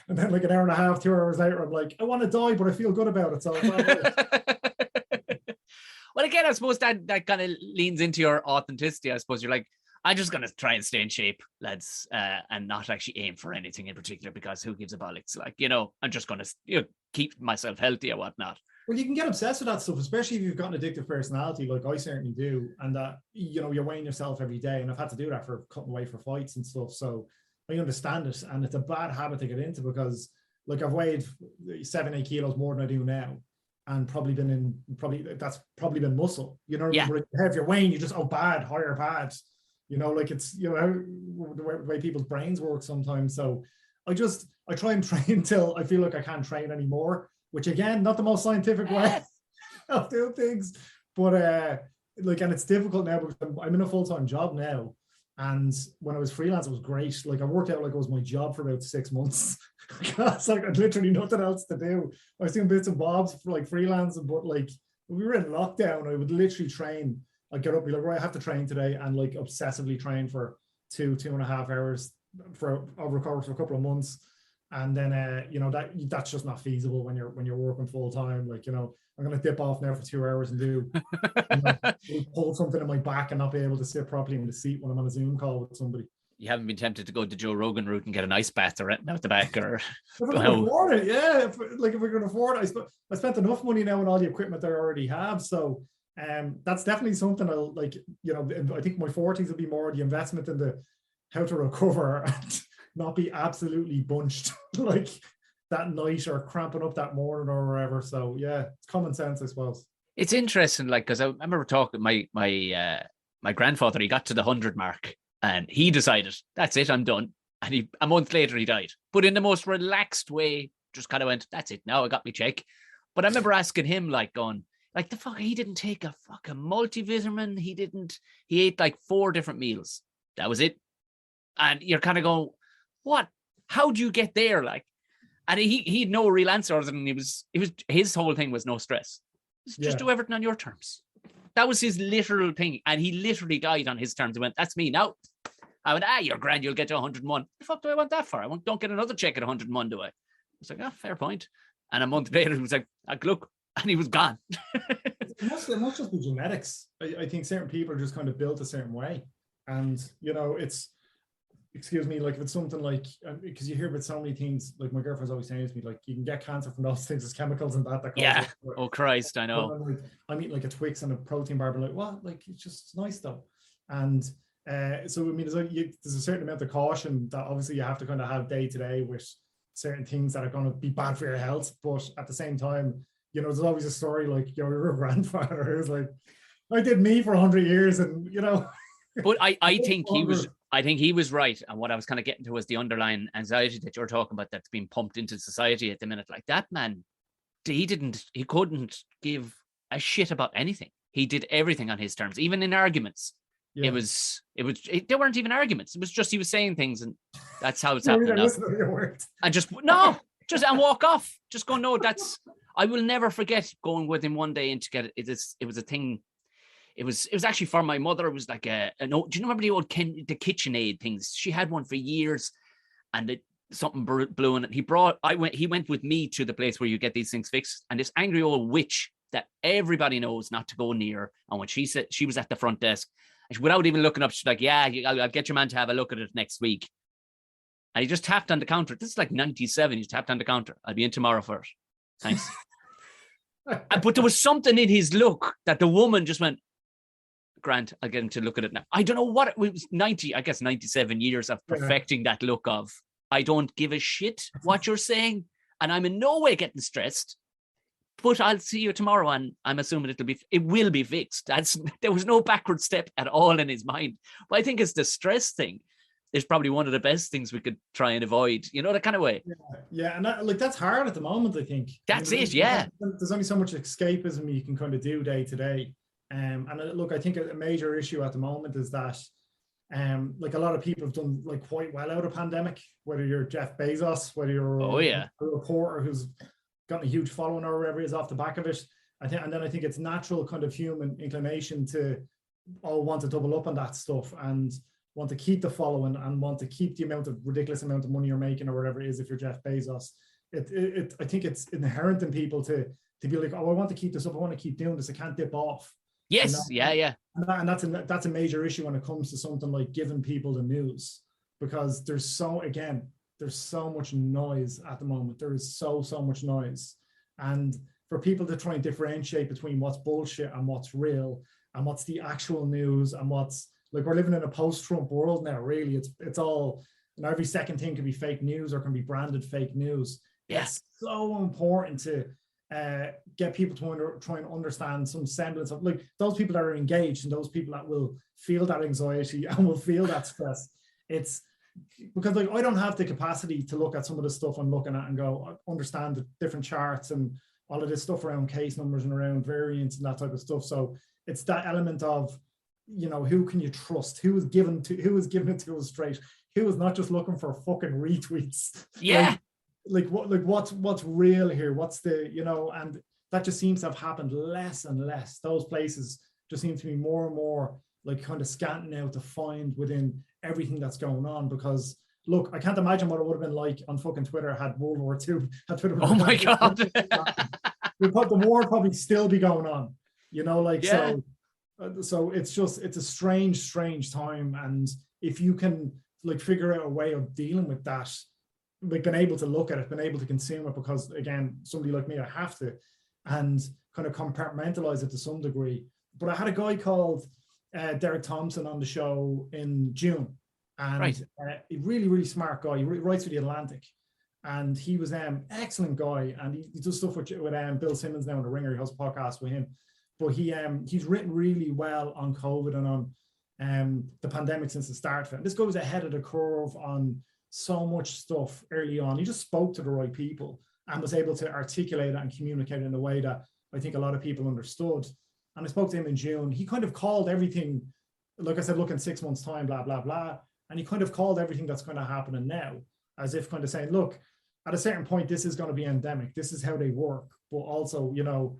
then like an hour and a half, 2 hours later, I'm like, I want to die, but I feel good about it. So well, again, I suppose that kind of leans into your authenticity. I suppose you're like, I'm just going to try and stay in shape, lads, and not actually aim for anything in particular, because who gives a bollocks? Like, I'm just going to keep myself healthy or whatnot. Well, you can get obsessed with that stuff, especially if you've got an addictive personality, like I certainly do. And that, you're weighing yourself every day. And I've had to do that for cutting weight for fights and stuff. So I understand it. And it's a bad habit to get into because, like, I've weighed 7-8 kilos more than I do now. And that's probably been muscle. If you're weighing, you just, bad, higher, bad. Like, it's, the way people's brains work sometimes. So I try and train till I feel like I can't train anymore, which, again, not the most scientific way of doing things. But and it's difficult now because I'm in a full-time job now. And when I was freelance, it was great. Like, I worked out like it was my job for about 6 months. It's like I had literally nothing else to do. I was doing bits and bobs for like freelancing, but like when we were in lockdown, I would literally train. I'd get up and be like, right, I have to train today, and like obsessively train for 2.5 hours over a course of a couple of months. And then that's just not feasible when you're working full time. Like, I'm going to dip off now for 2 hours and do pull something in my back and not be able to sit properly in the seat when I'm on a Zoom call with somebody. You haven't been tempted to go the Joe Rogan route and get an ice bath or anything out the back, or if we can afford it, yeah. If we can afford it, I spent enough money now on all the equipment I already have. So that's definitely something I'll like. I think my 40s will be more the investment in the how to recover and not be absolutely bunched like that night or cramping up that morning or whatever. So yeah, it's common sense, I suppose. It's interesting, like, because I remember talking my grandfather. He got to the 100 mark and he decided, that's it, I'm done. And a month later he died, but in the most relaxed way. Just kind of went, that's it, now I got me check. But I remember asking him, like, going, like, the fuck, he didn't take a fucking multivitamin. He ate like 4 different meals. That was it. And you're kind of going, what? How do you get there? Like, and he had no real answer other than his whole thing was no stress. Just do everything on your terms. That was his literal thing. And he literally died on his terms. He went, that's me now. I went, you're grand, you'll get to 101. The fuck do I want that for? Don't get another check at 101, do I? I was like, fair point. And a month later, he was like, look, and he was gone. It must just be genetics. I think certain people are just kind of built a certain way. And, you know, it's, excuse me, like if it's something like, because you hear about so many things, like my girlfriend's always saying to me, like, you can get cancer from those things, as chemicals and that Yeah. cause it. Oh, Christ, I know. Like, I'm eating like a Twix and a protein bar, but like, what? Like, it's just nice though. And so, I mean, there's a certain amount of caution that obviously you have to kind of have day to day with certain things that are going to be bad for your health. But at the same time, you know, there's always a story like your grandfather who's like, I did me for 100 years and, you know. But I think he was right. And what I was kind of getting to was the underlying anxiety that you're talking about that's being pumped into society at the minute. Like that man, he couldn't give a shit about anything. He did everything on his terms, even in arguments. Yeah. There weren't even arguments. It was just, he was saying things and that's how it's happening now. And walk off. Just go, no, I will never forget going with him one day and to get it. It was a thing. It was actually for my mother. It was like do you remember the old the KitchenAid things? She had one for years, and something blew in it. He went with me to the place where you get these things fixed, and this angry old witch that everybody knows not to go near. And when she said, she was at the front desk, and without even looking up, she's like, "Yeah, I'll get your man to have a look at it next week." And he just tapped on the counter. This is like 97. He tapped on the counter. I'll be in tomorrow for it. Thanks. But there was something in his look that the woman just went, Grant, I'll get him to look at it now. I don't know what it was, 97 years of perfecting that look of, I don't give a shit what you're saying, and I'm in no way getting stressed, but I'll see you tomorrow, and I'm assuming it will be fixed. There was no backward step at all in his mind. But I think it's the stress thing is probably one of the best things we could try and avoid, you know, that kind of way. Yeah, and that's hard at the moment, I think. That's it, yeah. There's only so much escapism you can kind of do day to day. And look, I think a major issue at the moment is that like a lot of people have done like quite well out of pandemic, whether you're Jeff Bezos, whether you're a reporter who's gotten a huge following or whatever is off the back of it. I think it's natural kind of human inclination to all want to double up on that stuff and want to keep the following and want to keep the ridiculous amount of money you're making or whatever it is if you're Jeff Bezos. I think it's inherent in people to be like, oh, I want to keep this up. I want to keep doing this. I can't dip off. Yes, yeah. And that's a major issue when it comes to something like giving people the news, because there's so much noise at the moment. There is so much noise. And for people to try and differentiate between what's bullshit and what's real and what's the actual news and what's, like, we're living in a post-Trump world now, really. It's all, and every second thing can be fake news or can be branded fake news. Yes. It's so important to get people to try and understand some semblance of, like, those people that are engaged and those people that will feel that anxiety and will feel that stress. It's because, like, I don't have the capacity to look at some of the stuff I'm looking at and go, understand the different charts and all of this stuff around case numbers and around variants and that type of stuff. So it's that element of, you know, who can you trust? Who is giving it to us straight? Who is not just looking for fucking retweets? Yeah. What's real here? What's the, you know, and that just seems to have happened less and less. Those places just seem to be more and more like kind of scanting out to find within everything that's going on. Because look, I can't imagine what it would have been like on fucking Twitter had World War II. Oh my God. The war would probably still be going on, you know, like, yeah. So it's a strange time. And if you can, like, figure out a way of dealing with that, like, been able to look at it, been able to consume it, because again, somebody like me, I have to, and kind of compartmentalize it to some degree. But I had a guy called Derek Thompson on the show in June, and a really, really smart guy. He writes for The Atlantic, and he was an excellent guy, and he does stuff with Bill Simmons now in The Ringer. He has a podcast with him. But he's written really well on COVID and on the pandemic since the start of it. This guy was ahead of the curve on so much stuff early on. He just spoke to the right people and was able to articulate it and communicate it in a way that I think a lot of people understood. And I spoke to him in June. He kind of called everything, like I said, look, in 6 months' time, blah, blah, blah. And he kind of called everything that's kind of happening now, as if kind of saying, look, at a certain point, this is going to be endemic. This is how they work. But also, you know,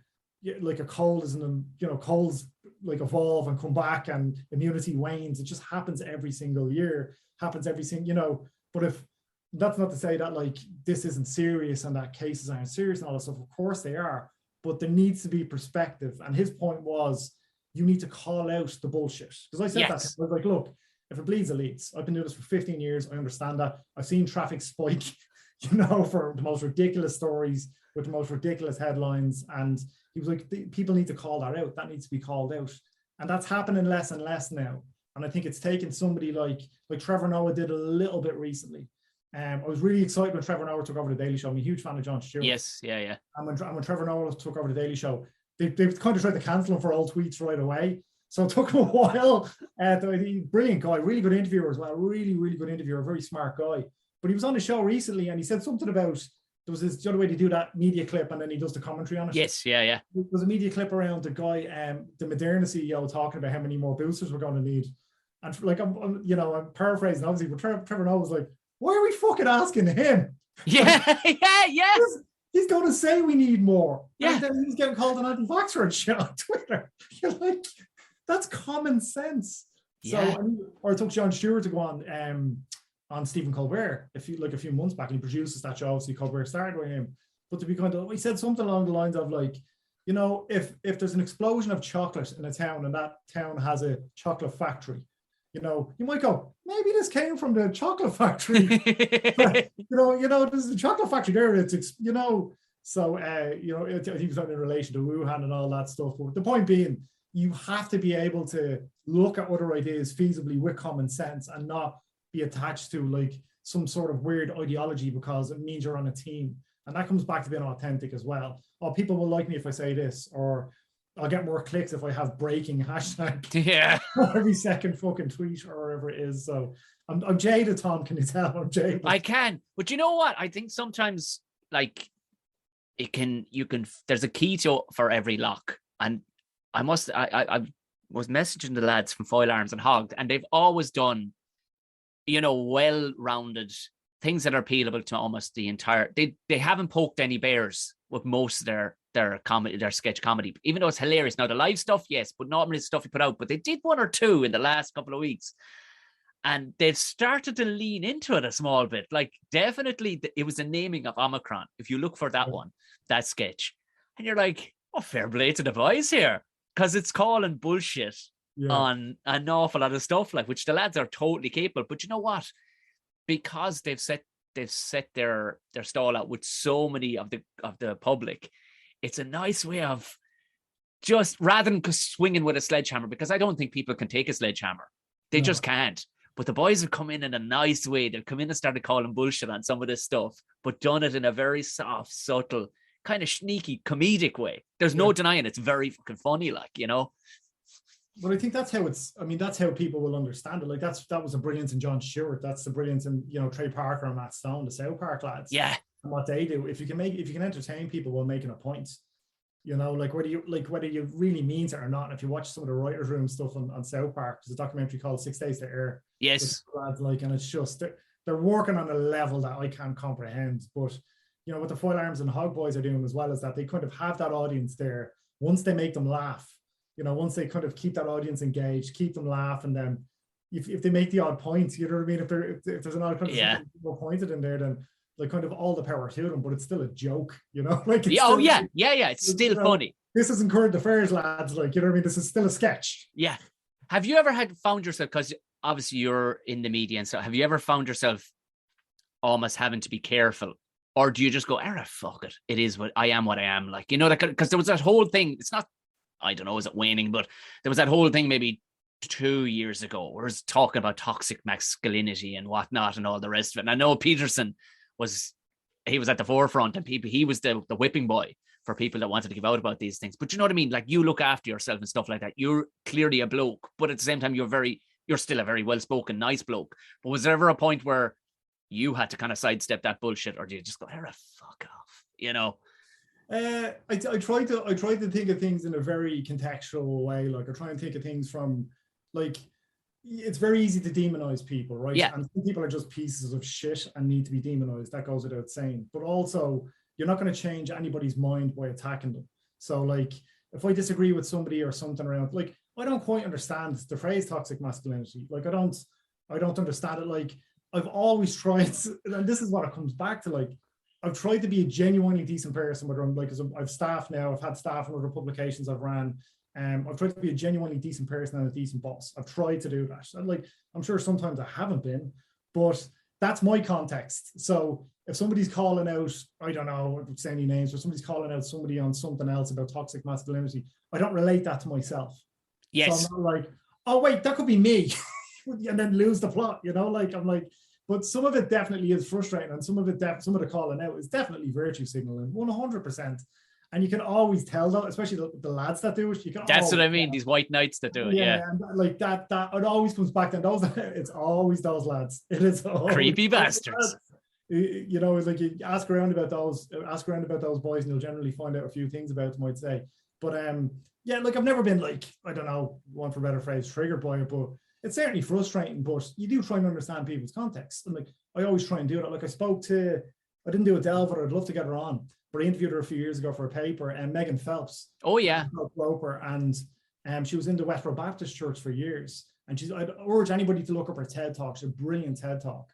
like a cold isn't, you know, colds like evolve and come back and immunity wanes. It just happens every single year, you know. But if that's not to say that, like, this isn't serious and that cases aren't serious and all that stuff. Of course they are. but there needs to be perspective. And his point was, you need to call out the bullshit. Because I said that to him. I was like, look, if it bleeds, it leads. I've been doing this for 15 years. I understand that. I've seen traffic spike, for the most ridiculous stories with the most ridiculous headlines. And he was like, people need to call that out. That needs to be called out. And that's happening less and less now. And I think it's taken somebody like Trevor Noah did a little bit recently. I was really excited when Trevor Noah took over the Daily Show. I'm a huge fan of Jon Stewart. Yes, yeah. And when Trevor Noah took over the Daily Show, they kind of tried to cancel him for old tweets right away. So it took him a while. Brilliant guy, really good interviewer as well. Really, really good interviewer, very smart guy. But he was on the show recently and he said something about, there was this other way to do that media clip and then he does the commentary on it. Yes, yeah. There was a media clip around the guy, the Moderna CEO, talking about how many more boosters we're going to need. And like, I'm paraphrasing obviously, but Trevor Noah was like, why are we fucking asking him? Yeah, yeah. He's going to say we need more. Yeah. And then he's getting called an anti-vaxxer and shit on Twitter. You're like, that's common sense. Yeah. So, or it took Jon Stewart to go on Stephen Colbert a few months back, and he produces that show. Obviously, Colbert started with him. But to be he said something along the lines of like, if there's an explosion of chocolate in a town and that town has a chocolate factory, you might go, maybe this came from the chocolate factory. There's a chocolate factory there. So I think it's in relation to Wuhan and all that stuff. But the point being, you have to be able to look at other ideas feasibly with common sense and not be attached to like some sort of weird ideology because it means you're on a team. And that comes back to being authentic as well. Oh, people will like me if I say this, or I'll get more clicks if I have breaking hashtag. Yeah. Every second fucking tweet or whatever it is. So I'm jaded, Tom. Can you tell I'm jaded? I can. But you know what? I think sometimes like there's a key for every lock. And I was messaging the lads from Foil Arms and Hog, and they've always done, well-rounded things that are appealable to almost the entire. They haven't poked any bears with most of their comedy, their sketch comedy, even though it's hilarious. Now the live stuff, yes, but not really stuff you put out. But they did one or two in the last couple of weeks, and they've started to lean into it a small bit. Like definitely, it was the naming of Omicron. If you look for that one, that sketch, and you're like, oh, fair play to the boys here, because it's calling bullshit on an awful lot of stuff, like which the lads are totally capable. But you know what? Because they've set their stall out with so many of the public, it's a nice way of just rather than swinging with a sledgehammer, because I don't think people can take a sledgehammer. They just can't. But the boys have come in a nice way. They've come in and started calling bullshit on some of this stuff, but done it in a very soft, subtle, kind of sneaky, comedic way. There's no denying it's very fucking funny, But I think that's how people will understand it. Like that was the brilliance in Jon Stewart. That's the brilliance in Trey Parker and Matt Stone, the South Park lads. Yeah. And what they do, if you can entertain people while making a point, whether you really mean it or not. And if you watch some of the writers' room stuff on South Park, there's a documentary called 6 Days to Air. Yes. Lads, and it's just they're working on a level that I can't comprehend. But what the Foil Arms and Hog boys are doing as well is that they kind of have that audience there. Once they make them laugh, once they kind of keep that audience engaged, keep them laughing, then if they make the odd points, you know what I mean? If there's an odd kind of pointed in there, then like kind of all the power to them, but it's still a joke, Like it's still funny. This isn't current affairs, lads. Like, you know what I mean? This is still a sketch. Yeah. Have you ever found yourself, because obviously you're in the media and so, have you ever found yourself almost having to be careful? Or do you just go, fuck it. It is what I am, because there was that whole thing. It's not, I don't know, is it waning? But there was that whole thing maybe 2 years ago where it was talking about toxic masculinity and whatnot and all the rest of it. And I know Peterson was at the forefront, and he was the whipping boy for people that wanted to give out about these things. But you know what I mean? Like, you look after yourself and stuff like that. You're clearly a bloke, but at the same time, you're still a very well-spoken, nice bloke. But was there ever a point where you had to kind of sidestep that bullshit, or do you just go, fuck off, I try to think of things in a very contextual way. Like, I try and think of things from, like, it's very easy to demonize people, right? Yeah. And some people are just pieces of shit and need to be demonized. That goes without saying. But also, you're not going to change anybody's mind by attacking them. So, like, if I disagree with somebody or something around, like, I don't quite understand the phrase toxic masculinity. Like, I don't understand it. Like, I've always tried, and this is what it comes back to, like, I've tried to be a genuinely decent person, whether I'm like, because I've staff now, I've had staff in other publications I've ran. I've tried to be a genuinely decent person and a decent boss. I've tried to do that. And like, I'm sure sometimes I haven't been, but that's my context. So if somebody's calling out, I don't know, I don't say any names, or somebody's calling out somebody on something else about toxic masculinity, I don't relate that to myself. Yes. So I'm not like, oh wait, that could be me, and then lose the plot, you know, like I'm like, but some of it definitely is frustrating, and some of the calling out is definitely virtue signaling, 100%. And you can always tell that, especially the lads that do it. You can. That's what I mean. These white knights that do it. Yeah. And like that it always comes back to those. It's always those lads. It is creepy bastards. Lads. You know, it's like you ask around about those boys, and you'll generally find out a few things about them, I'd say. But yeah, like I've never been like, I don't know, one for a better phrase, triggered by it, but it's certainly frustrating. But you do try and understand people's context, and like I always try and do that. Like I didn't do a Delver. I'd love to get her on, but I interviewed her a few years ago for a paper, and Megan Phelps. Oh yeah, broker, and she was in the Westboro Baptist Church for years. And I'd urge anybody to look up her TED Talk. She's a brilliant TED Talk,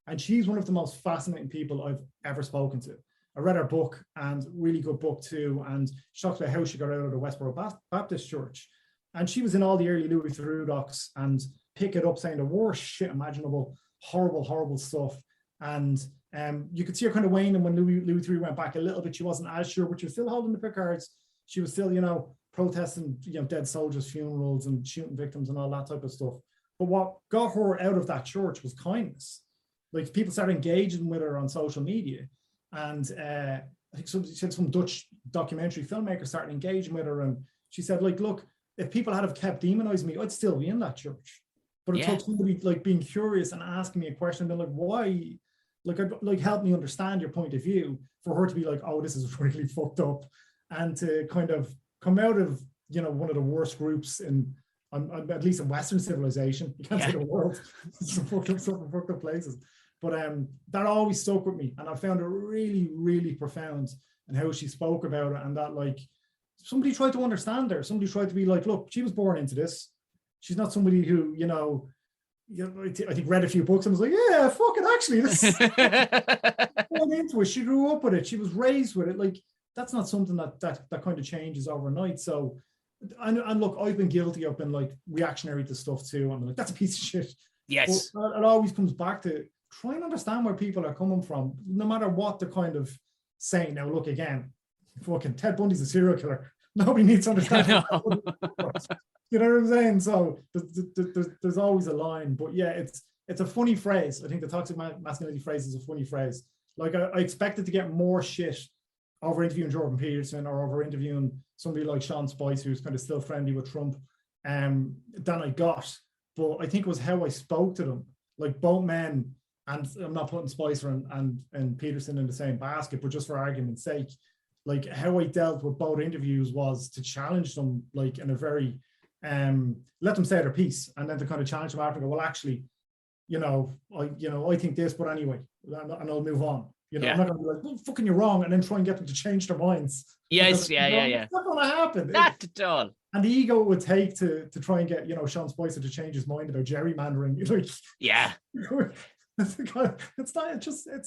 and she's one of the most fascinating people I've ever spoken to. I read her book, and really good book too. And she talks about how she got out of the Westboro Baptist Church, and she was in all the early Louis Theroux docs and pick it up saying the worst shit imaginable, horrible stuff. And you could see her kind of waning when Louis Theroux went back a little bit. She wasn't as sure, but she was still holding the pick cards. She was still, you know, protesting, you know, dead soldiers' funerals and shooting victims and all that type of stuff. But what got her out of that church was kindness. Like people started engaging with her on social media, and I think some Dutch documentary filmmaker started engaging with her, and she said, like, look, if people had have kept demonizing me, I'd still be in that church. But it took somebody like being curious and asking me a question, and then like, why? Like help me understand your point of view, for her to be like, oh, this is really fucked up, and to kind of come out of, you know, one of the worst groups in at least in Western civilization. You can't say the world. Some fucked up places. But that always stuck with me, and I found it really, really profound in how she spoke about it, and that like somebody tried to understand her. Somebody tried to be like, look, she was born into this. She's not somebody who, you know, I think read a few books and was like, yeah, fuck it, actually, this born into it. She grew up with it. She was raised with it. Like that's not something that kind of changes overnight. So, and look, I've been guilty. I've been like reactionary to stuff too. I'm like, that's a piece of shit. Yes. But it always comes back to try and understand where people are coming from, no matter what they're kind of saying. Now, look, again, fucking Ted Bundy's a serial killer. Nobody needs to understand. No. You know what I'm saying? So there's always a line, but yeah, it's a funny phrase. I think the toxic masculinity phrase is a funny phrase. Like I expected to get more shit over interviewing Jordan Peterson or over interviewing somebody like Sean Spicer, who's kind of still friendly with Trump, than I got. But I think it was how I spoke to them. Like both men, and I'm not putting Spicer and Peterson in the same basket, but just for argument's sake, like how I dealt with both interviews was to challenge them, like in a very let them say their piece, and then to kind of challenge them after and go, well, actually, I think this, but anyway, and I'll move on. You know, I'm not going to be like, well, fucking you're wrong, and then try and get them to change their minds. Yes, yeah. It's not going to happen. Not at all. And the ego it would take to try and get, you know, Sean Spicer to change his mind about gerrymandering. Like, yeah, it's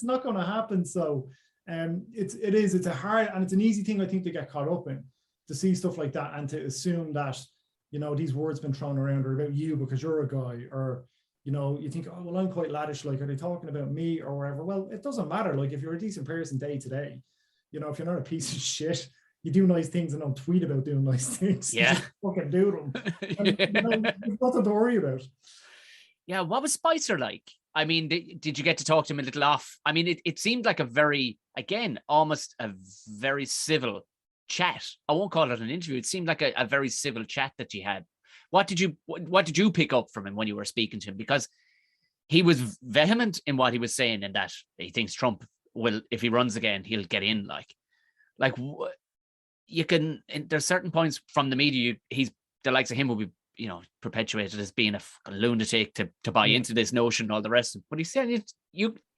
not going to happen. So, it's a hard and it's an easy thing, I think, to get caught up in, to see stuff like that and to assume that, you know, these words been thrown around are about you because you're a guy, or, you know, you think, oh, well, I'm quite laddish, like, are they talking about me or whatever? Well, it doesn't matter. Like, if you're a decent person day to day, you know, if you're not a piece of shit, you do nice things and don't tweet about doing nice things. Yeah. You just fucking do them. And, you know, there's nothing to worry about. Yeah. What was Spicer like? I mean, did you get to talk to him a little off? I mean, it seemed like a very, again, almost a very civil chat. I won't call it an interview. It seemed like a very civil chat that you had. What did you pick up from him when you were speaking to him? Because he was vehement in what he was saying, and that he thinks Trump will, if he runs again, he'll get in. Like you can. There's certain points from the media. The likes of him will be, you know, perpetuated as being a fucking lunatic to buy into this notion and all the rest. But he said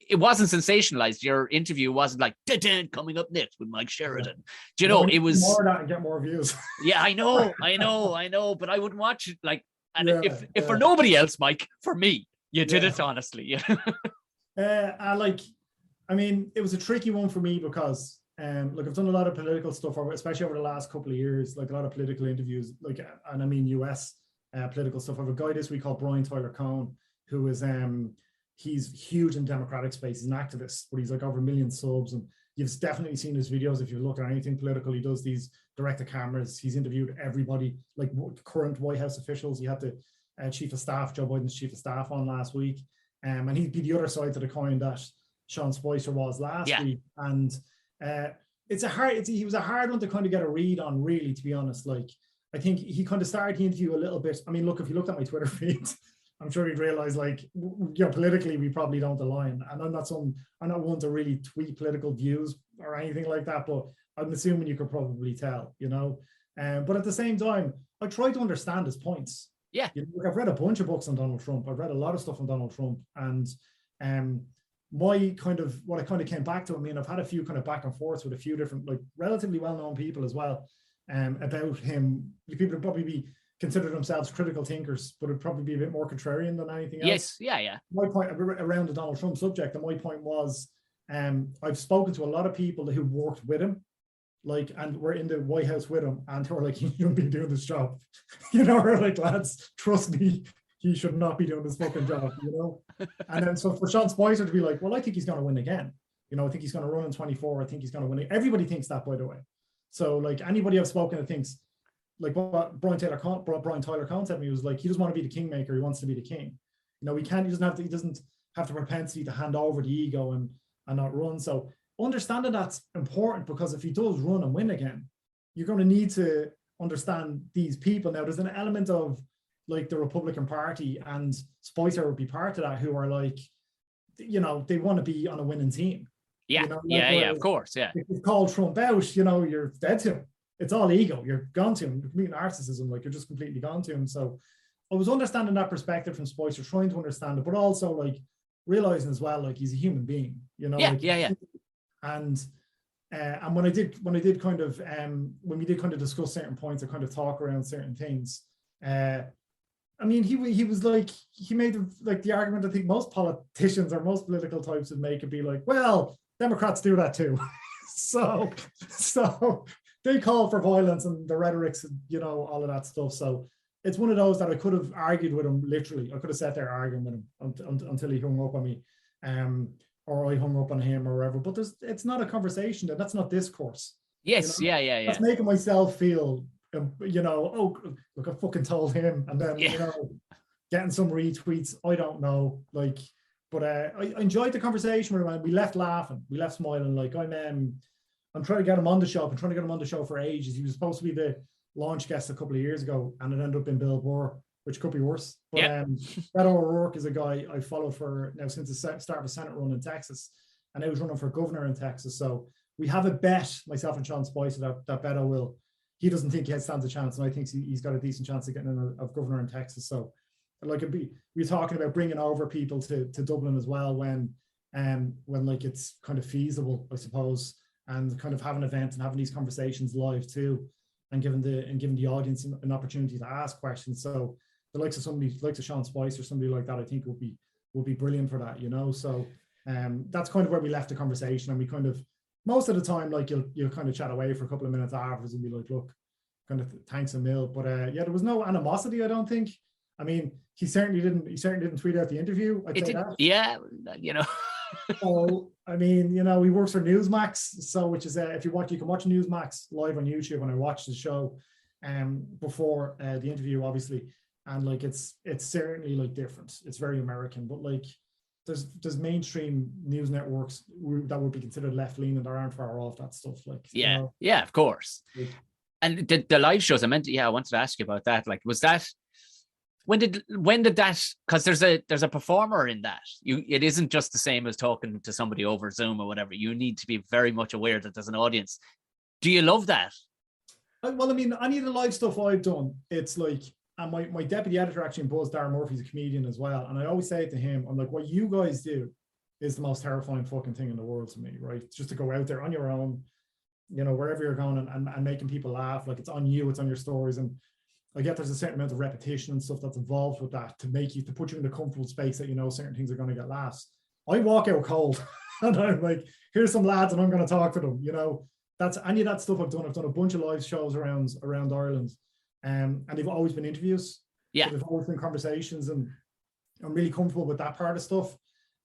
it wasn't sensationalized. Your interview wasn't like coming up next with Mike Sheridan. Do you know, it was more of that and get more views. Yeah, I know. But I wouldn't watch it like, and if for nobody else, Mike, for me, you did it honestly. I like, I mean, it was a tricky one for me because, look, I've done a lot of political stuff, especially over the last couple of years, like a lot of political interviews, like, and I mean, US political stuff. I have a guy this week called Brian Tyler Cohn, who is, he's huge in Democratic space. He's an activist, but he's like over 1 million subs. And you've definitely seen his videos. If you look at anything political, he does these direct to cameras. He's interviewed everybody, like current White House officials. He had the chief of staff, Joe Biden's chief of staff, on last week. And he'd be the other side to the coin that Sean Spicer was last week. And he was a hard one to kind of get a read on, really, to be honest. Like, I think he kind of started the interview a little bit. I mean, look, if you looked at my Twitter feed, I'm sure you'd realize, like, politically, we probably don't align. And I'm not one to really tweet political views or anything like that, but I'm assuming you could probably tell, but at the same time, I try to understand his points. Yeah. I've read a bunch of books on Donald Trump. I've read a lot of stuff on Donald Trump. And what I kind of came back to, I mean, I've had a few kind of back and forths with a few different, like, relatively well-known people as well, about him. People would probably be consider themselves critical thinkers, but it'd probably be a bit more contrarian than anything else. Yes, yeah. My point around the Donald Trump subject, and my point was, I've spoken to a lot of people who worked with him, like, and were in the White House with him, and who are like, he shouldn't be doing this job. Or like, lads, trust me, he should not be doing this fucking job, And then so for Sean Spicer to be like, well, I think he's going to win again. I think he's going to run in 24. I think he's going to win. Everybody thinks that, by the way. So, like, anybody I've spoken to thinks, like, what Brian Tyler Cohn said to me was like, he doesn't want to be the kingmaker, he wants to be the king. He doesn't have the propensity to hand over the ego and not run. So understanding that's important, because if he does run and win again, you're going to need to understand these people. Now, there's an element of, like, the Republican Party, and Spicer would be part of that, who are like, they want to be on a winning team. Yeah, yeah, of course, yeah. If you call Trump out, you're dead to him. It's all ego. You're gone to him. Complete narcissism. Like, you're just completely gone to him. So I was understanding that perspective from Spicer, trying to understand it, but also, like, realizing as well, like, he's a human being. Yeah. And when I did kind of when we did kind of discuss certain points or kind of talk around certain things, I mean, he was like, he made the argument I think most politicians or most political types would make, and be like, well, Democrats do that too. so they call for violence and the rhetorics, all of that stuff. So it's one of those that I could have argued with him, literally. I could have sat there arguing with him until he hung up on me, or I hung up on him or whatever. But it's not a conversation. That's not discourse. Yes, yeah. That's making myself feel, oh, look, I fucking told him. And then, getting some retweets. I don't know. Like, but I enjoyed the conversation with him. We left laughing. We left smiling. Like, I'm trying to get him on the show. I've been trying to get him on the show for ages. He was supposed to be the launch guest a couple of years ago, and it ended up in Bill Burr, which could be worse. But Beto O'Rourke is a guy I follow for now since the start of a Senate run in Texas, and I was running for governor in Texas. So we have a bet, myself and Sean Spicer, that Beto will. He doesn't think he stands a chance, and I think he's got a decent chance of getting in of governor in Texas. So, like, we're talking about bringing over people to Dublin as well when like it's kind of feasible, I suppose, and kind of having events and having these conversations live too, and giving the audience an opportunity to ask questions. So the likes of Sean Spicer, somebody like that, I think would be brilliant for that, So that's kind of where we left the conversation, and we kind of, most of the time, like, you'll kind of chat away for a couple of minutes afterwards and be like, look, kind of thanks a mil. But there was no animosity, I don't think. I mean, he certainly didn't tweet out the interview. I'd say that. Yeah, So, I mean, he works for Newsmax, so which is if you can watch Newsmax live on YouTube. And I watched the show before the interview, obviously, and like it's certainly like different. It's very American, but like there's mainstream news networks that would be considered left leaning that aren't far off that stuff. Like, yeah, of course. And the live shows, I wanted to ask you about that. Like, was that when did that? Because there's a performer in that. It isn't just the same as talking to somebody over Zoom or whatever. You need to be very much aware that there's an audience. Do you love that? Well, I mean, any of the live stuff I've done, it's like, and my deputy editor actually in Buzz, Darren Murphy's a comedian as well, and I always say to him, I'm like, what you guys do is the most terrifying fucking thing in the world to me, right? Just to go out there on your own, wherever you're going and making people laugh. Like, it's on you, it's on your stories. And I get there's a certain amount of repetition and stuff that's involved with that to put you in the comfortable space that certain things are going to get laughs. I walk out cold. And I'm like, here's some lads and I'm going to talk to them, you know. That's any of that stuff I've done. I've done a bunch of live shows around Ireland, and they've always been interviews. Yeah. So they've always been conversations, and I'm really comfortable with that part of stuff.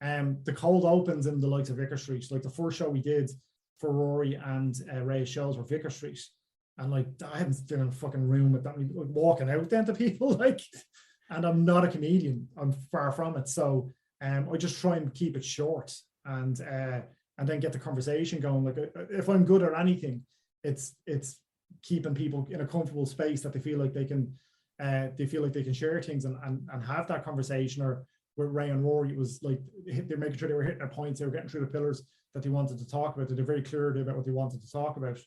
The cold opens in the likes of Vicar Street. Like the first show we did for Rory and Ray's shows were Vicar Street. And like, I haven't been in a fucking room with that many, like, walking out then to people, like, and I'm not a comedian. I'm far from it. So I just try and keep it short and then get the conversation going. Like if I'm good at anything, it's keeping people in a comfortable space that they feel like they can share things and have that conversation. Or with Ray and Rory, it was like they're making sure they were hitting their points, they were getting through the pillars that they wanted to talk about. They're very clear about what they wanted to talk about.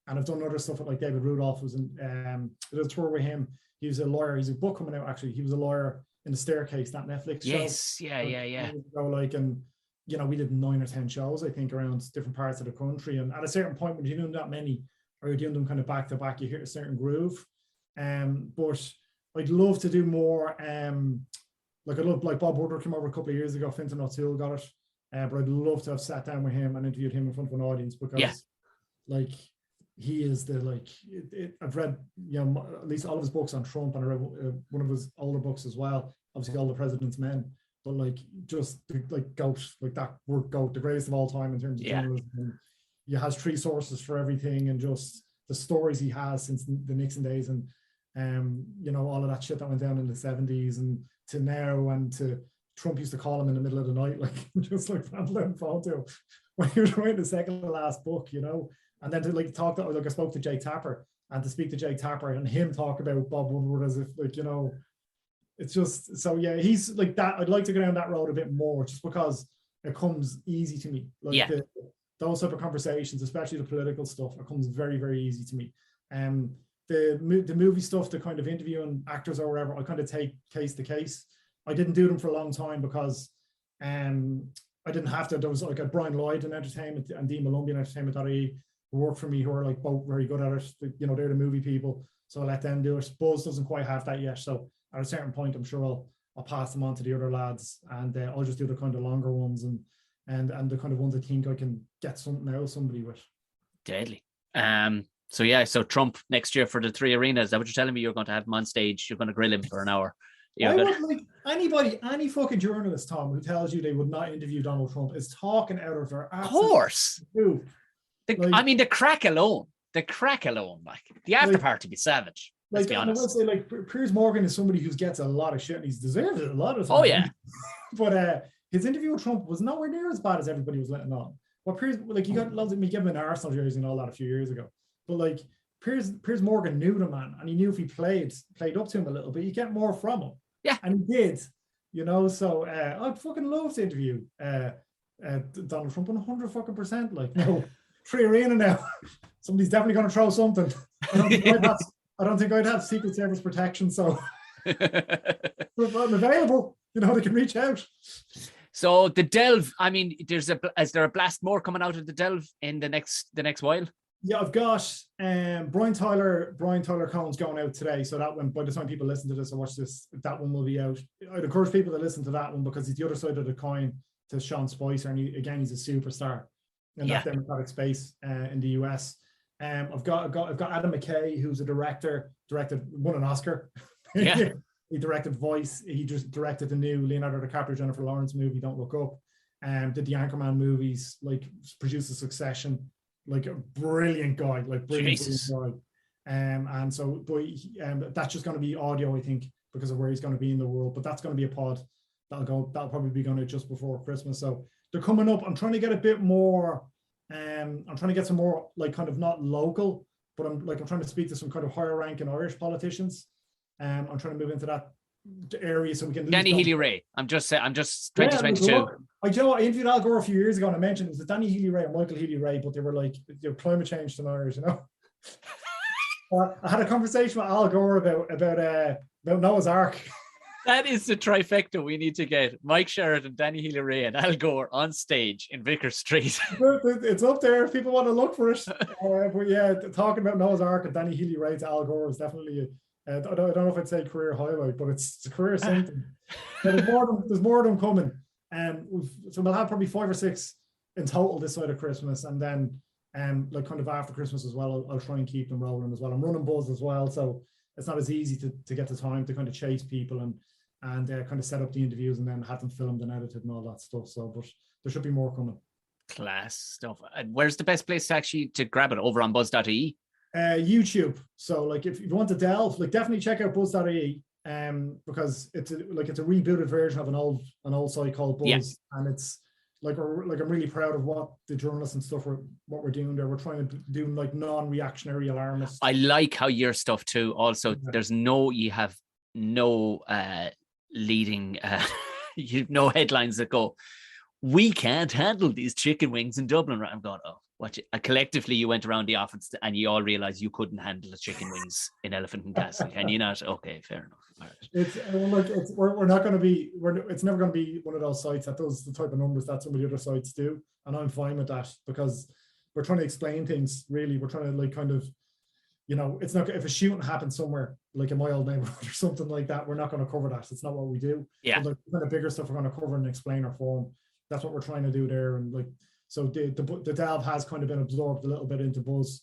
And I've done other stuff with, like, David Rudolph was in did a tour with him. He was a lawyer. He's a book coming out, actually. He was a lawyer in The Staircase, that Netflix show. Yes, yeah. Like, and you know, we did 9 or 10 shows, I think, around different parts of the country. And at a certain point, when you're doing that many, or you're doing them kind of back to back, you hit a certain groove. But I'd love to do more. Like I love, like Bob Woodward came over a couple of years ago. Fintan O'Toole got it. But I'd love to have sat down with him and interviewed him in front of an audience, because like, he is the, like, I've read, you know, at least all of his books on Trump, and I read one of his older books as well, obviously All the President's Men, but like, just the, like, GOAT, like that word GOAT, the greatest of all time in terms of journalism. And he has 3 sources for everything, and just the stories he has since the Nixon days, and you know, all of that shit that went down in the 70s and to now, and to Trump used to call him in the middle of the night, like, just like rambling phone to him when he was writing the second to last book, you know. And then to like talk to, like, I spoke to Jake Tapper, and to speak to Jake Tapper and him talk about Bob Woodward as if, like, you know, it's just, so yeah, he's like that. I'd like to go down that road a bit more, just because it comes easy to me. Like those type of conversations, especially the political stuff, it comes very, very easy to me. The movie stuff, the kind of interviewing actors or whatever, I kind of take case to case. I didn't do them for a long time because I didn't have to. There was like a Brian Lloyd in entertainment and Dean Malumbi in entertainment.ie who work for me, who are like both very good at it. You know, they're the movie people, so I let them do it. Buzz doesn't quite have that yet, so at a certain point, I'm sure I'll pass them on to the other lads, and I'll just do the kind of longer ones and the kind of ones I think I can get something out of somebody with. Deadly. So Trump next year for the 3 arenas. Is that what you're telling me? You're going to have him on stage. You're going to grill him for an hour. I would, like, any fucking journalist, Tom, who tells you they would not interview Donald Trump is talking out of their ass. Of course. I mean, the crack alone, like, the after party be savage. Let's be honest. I will say, like, Piers Morgan is somebody who gets a lot of shit, and he's deserved it a lot of time. Oh yeah. But his interview with Trump was nowhere near as bad as everybody was letting on. Well, Piers, like, you got loads of me giving an Arsenal jersey and all that a few years ago, but like, Piers Morgan knew the man, and he knew if he played up to him a little bit, you get more from him. Yeah, and he did, you know. So I'd fucking love to interview Donald Trump 100%. Like, no, 3 arena now. Somebody's definitely going to throw something. I don't think I'd have Secret Service protection, so if I'm available, you know, they can reach out. So the Delve, I mean, is there a blast more coming out of the Delve in the next while? Yeah, I've got Brian Tyler Cohen's going out today. So that one, by the time people listen to this or watch this, that one will be out. I'd encourage people to listen to that one, because he's the other side of the coin to Sean Spicer, and he's a superstar in that democratic space in the US. I've got Adam McKay, who's a director, won an Oscar. Yeah. He directed Voice. He just directed the new Leonardo DiCaprio, Jennifer Lawrence movie, Don't Look Up. Did the Anchorman movies, like, produced a Succession. Like, a brilliant guy, like brilliant guy. And so, but that's just going to be audio, I think, because of where he's going to be in the world. But that's going to be a pod that'll probably be going out just before Christmas. So they're coming up. I'm trying to get a bit more. I'm trying to get some more, like, kind of not local, but I'm trying to speak to some kind of higher ranking Irish politicians. I'm trying to move into that area so we can. Danny Healy-Rae. I'm just 2022. I interviewed Al Gore a few years ago, and I mentioned it was Danny Healy-Rae and Michael Healy-Rae, but they were like, climate change deniers, you know. I had a conversation with Al Gore about Noah's Ark. That is the trifecta we need to get. Mike Sheridan, Danny Healy-Rae, and Al Gore on stage in Vicar Street. It's up there if people want to look for it. But yeah, talking about Noah's Ark and Danny Healy-Rae to Al Gore is definitely I don't know if I'd say career highlight, but it's a career something. There's more of them coming. So we'll have probably 5 or 6 in total this side of Christmas, and then like kind of after Christmas as well, I'll try and keep them rolling as well. I'm running Buzz as well, so it's not as easy to get the time to kind of chase people and kind of set up the interviews and then have them filmed and edited and all that stuff. So, but there should be more coming. Class stuff. Where's the best place to grab it? Over on buzz.ie? YouTube. So like if you want to delve, like definitely check out buzz.ie, because it's a rebooted version of an old site called Buzz, and it's like I'm really proud of what the journalists and stuff what we're doing there. We're trying to do like non-reactionary alarmist. I like how your stuff too. Also, you have no leading, you've no headlines that go, "We can't handle these chicken wings in Dublin." I'm going, oh, watch it. Collectively, you went around the office and you all realised you couldn't handle the chicken wings in Elephant and Castle. Can you not? Okay, fair enough. All right. We're not going to be. It's never going to be one of those sites that does the type of numbers that some of the other sites do, and I'm fine with that because we're trying to explain things. Really, we're trying to like kind of, it's not if a shooting happens somewhere like in my old neighborhood or something like that, we're not going to cover that. It's not what we do. Yeah. But the kind of bigger stuff we're going to cover and explain our form. That's what we're trying to do there, and like so the delve has kind of been absorbed a little bit into Buzz,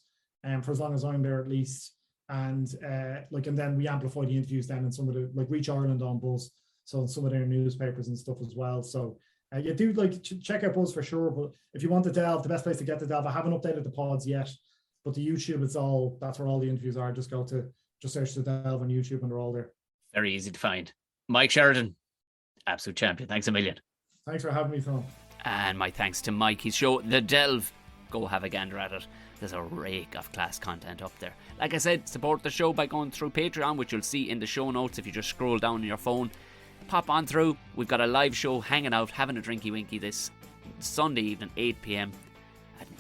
for as long as I'm there at least. And and then we amplify the interviews then in some of the like Reach Ireland on Buzz, so in some of their newspapers and stuff as well. So you do like check out Buzz for sure. But if you want the delve, the best place to get the delve, I haven't updated the pods yet, but the YouTube, that's where all the interviews are. Just search the delve on YouTube and they're all there. Very easy to find. Mike Sheridan, absolute champion. Thanks a million. Thanks for having me, Tom. And my thanks to Mike. His show, The Delve. Go have a gander at it. There's a rake of class content up there. Like I said, support the show by going through Patreon, which you'll see in the show notes if you just scroll down on your phone. Pop on through. We've got a live show hanging out, having a drinky winky this Sunday evening, 8 p.m.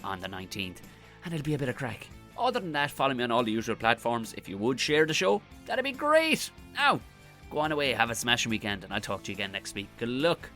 on the 19th. And it'll be a bit of crack. Other than that, follow me on all the usual platforms. If you would share the show, that'd be great. Now, go on away, have a smashing weekend, and I'll talk to you again next week. Good luck.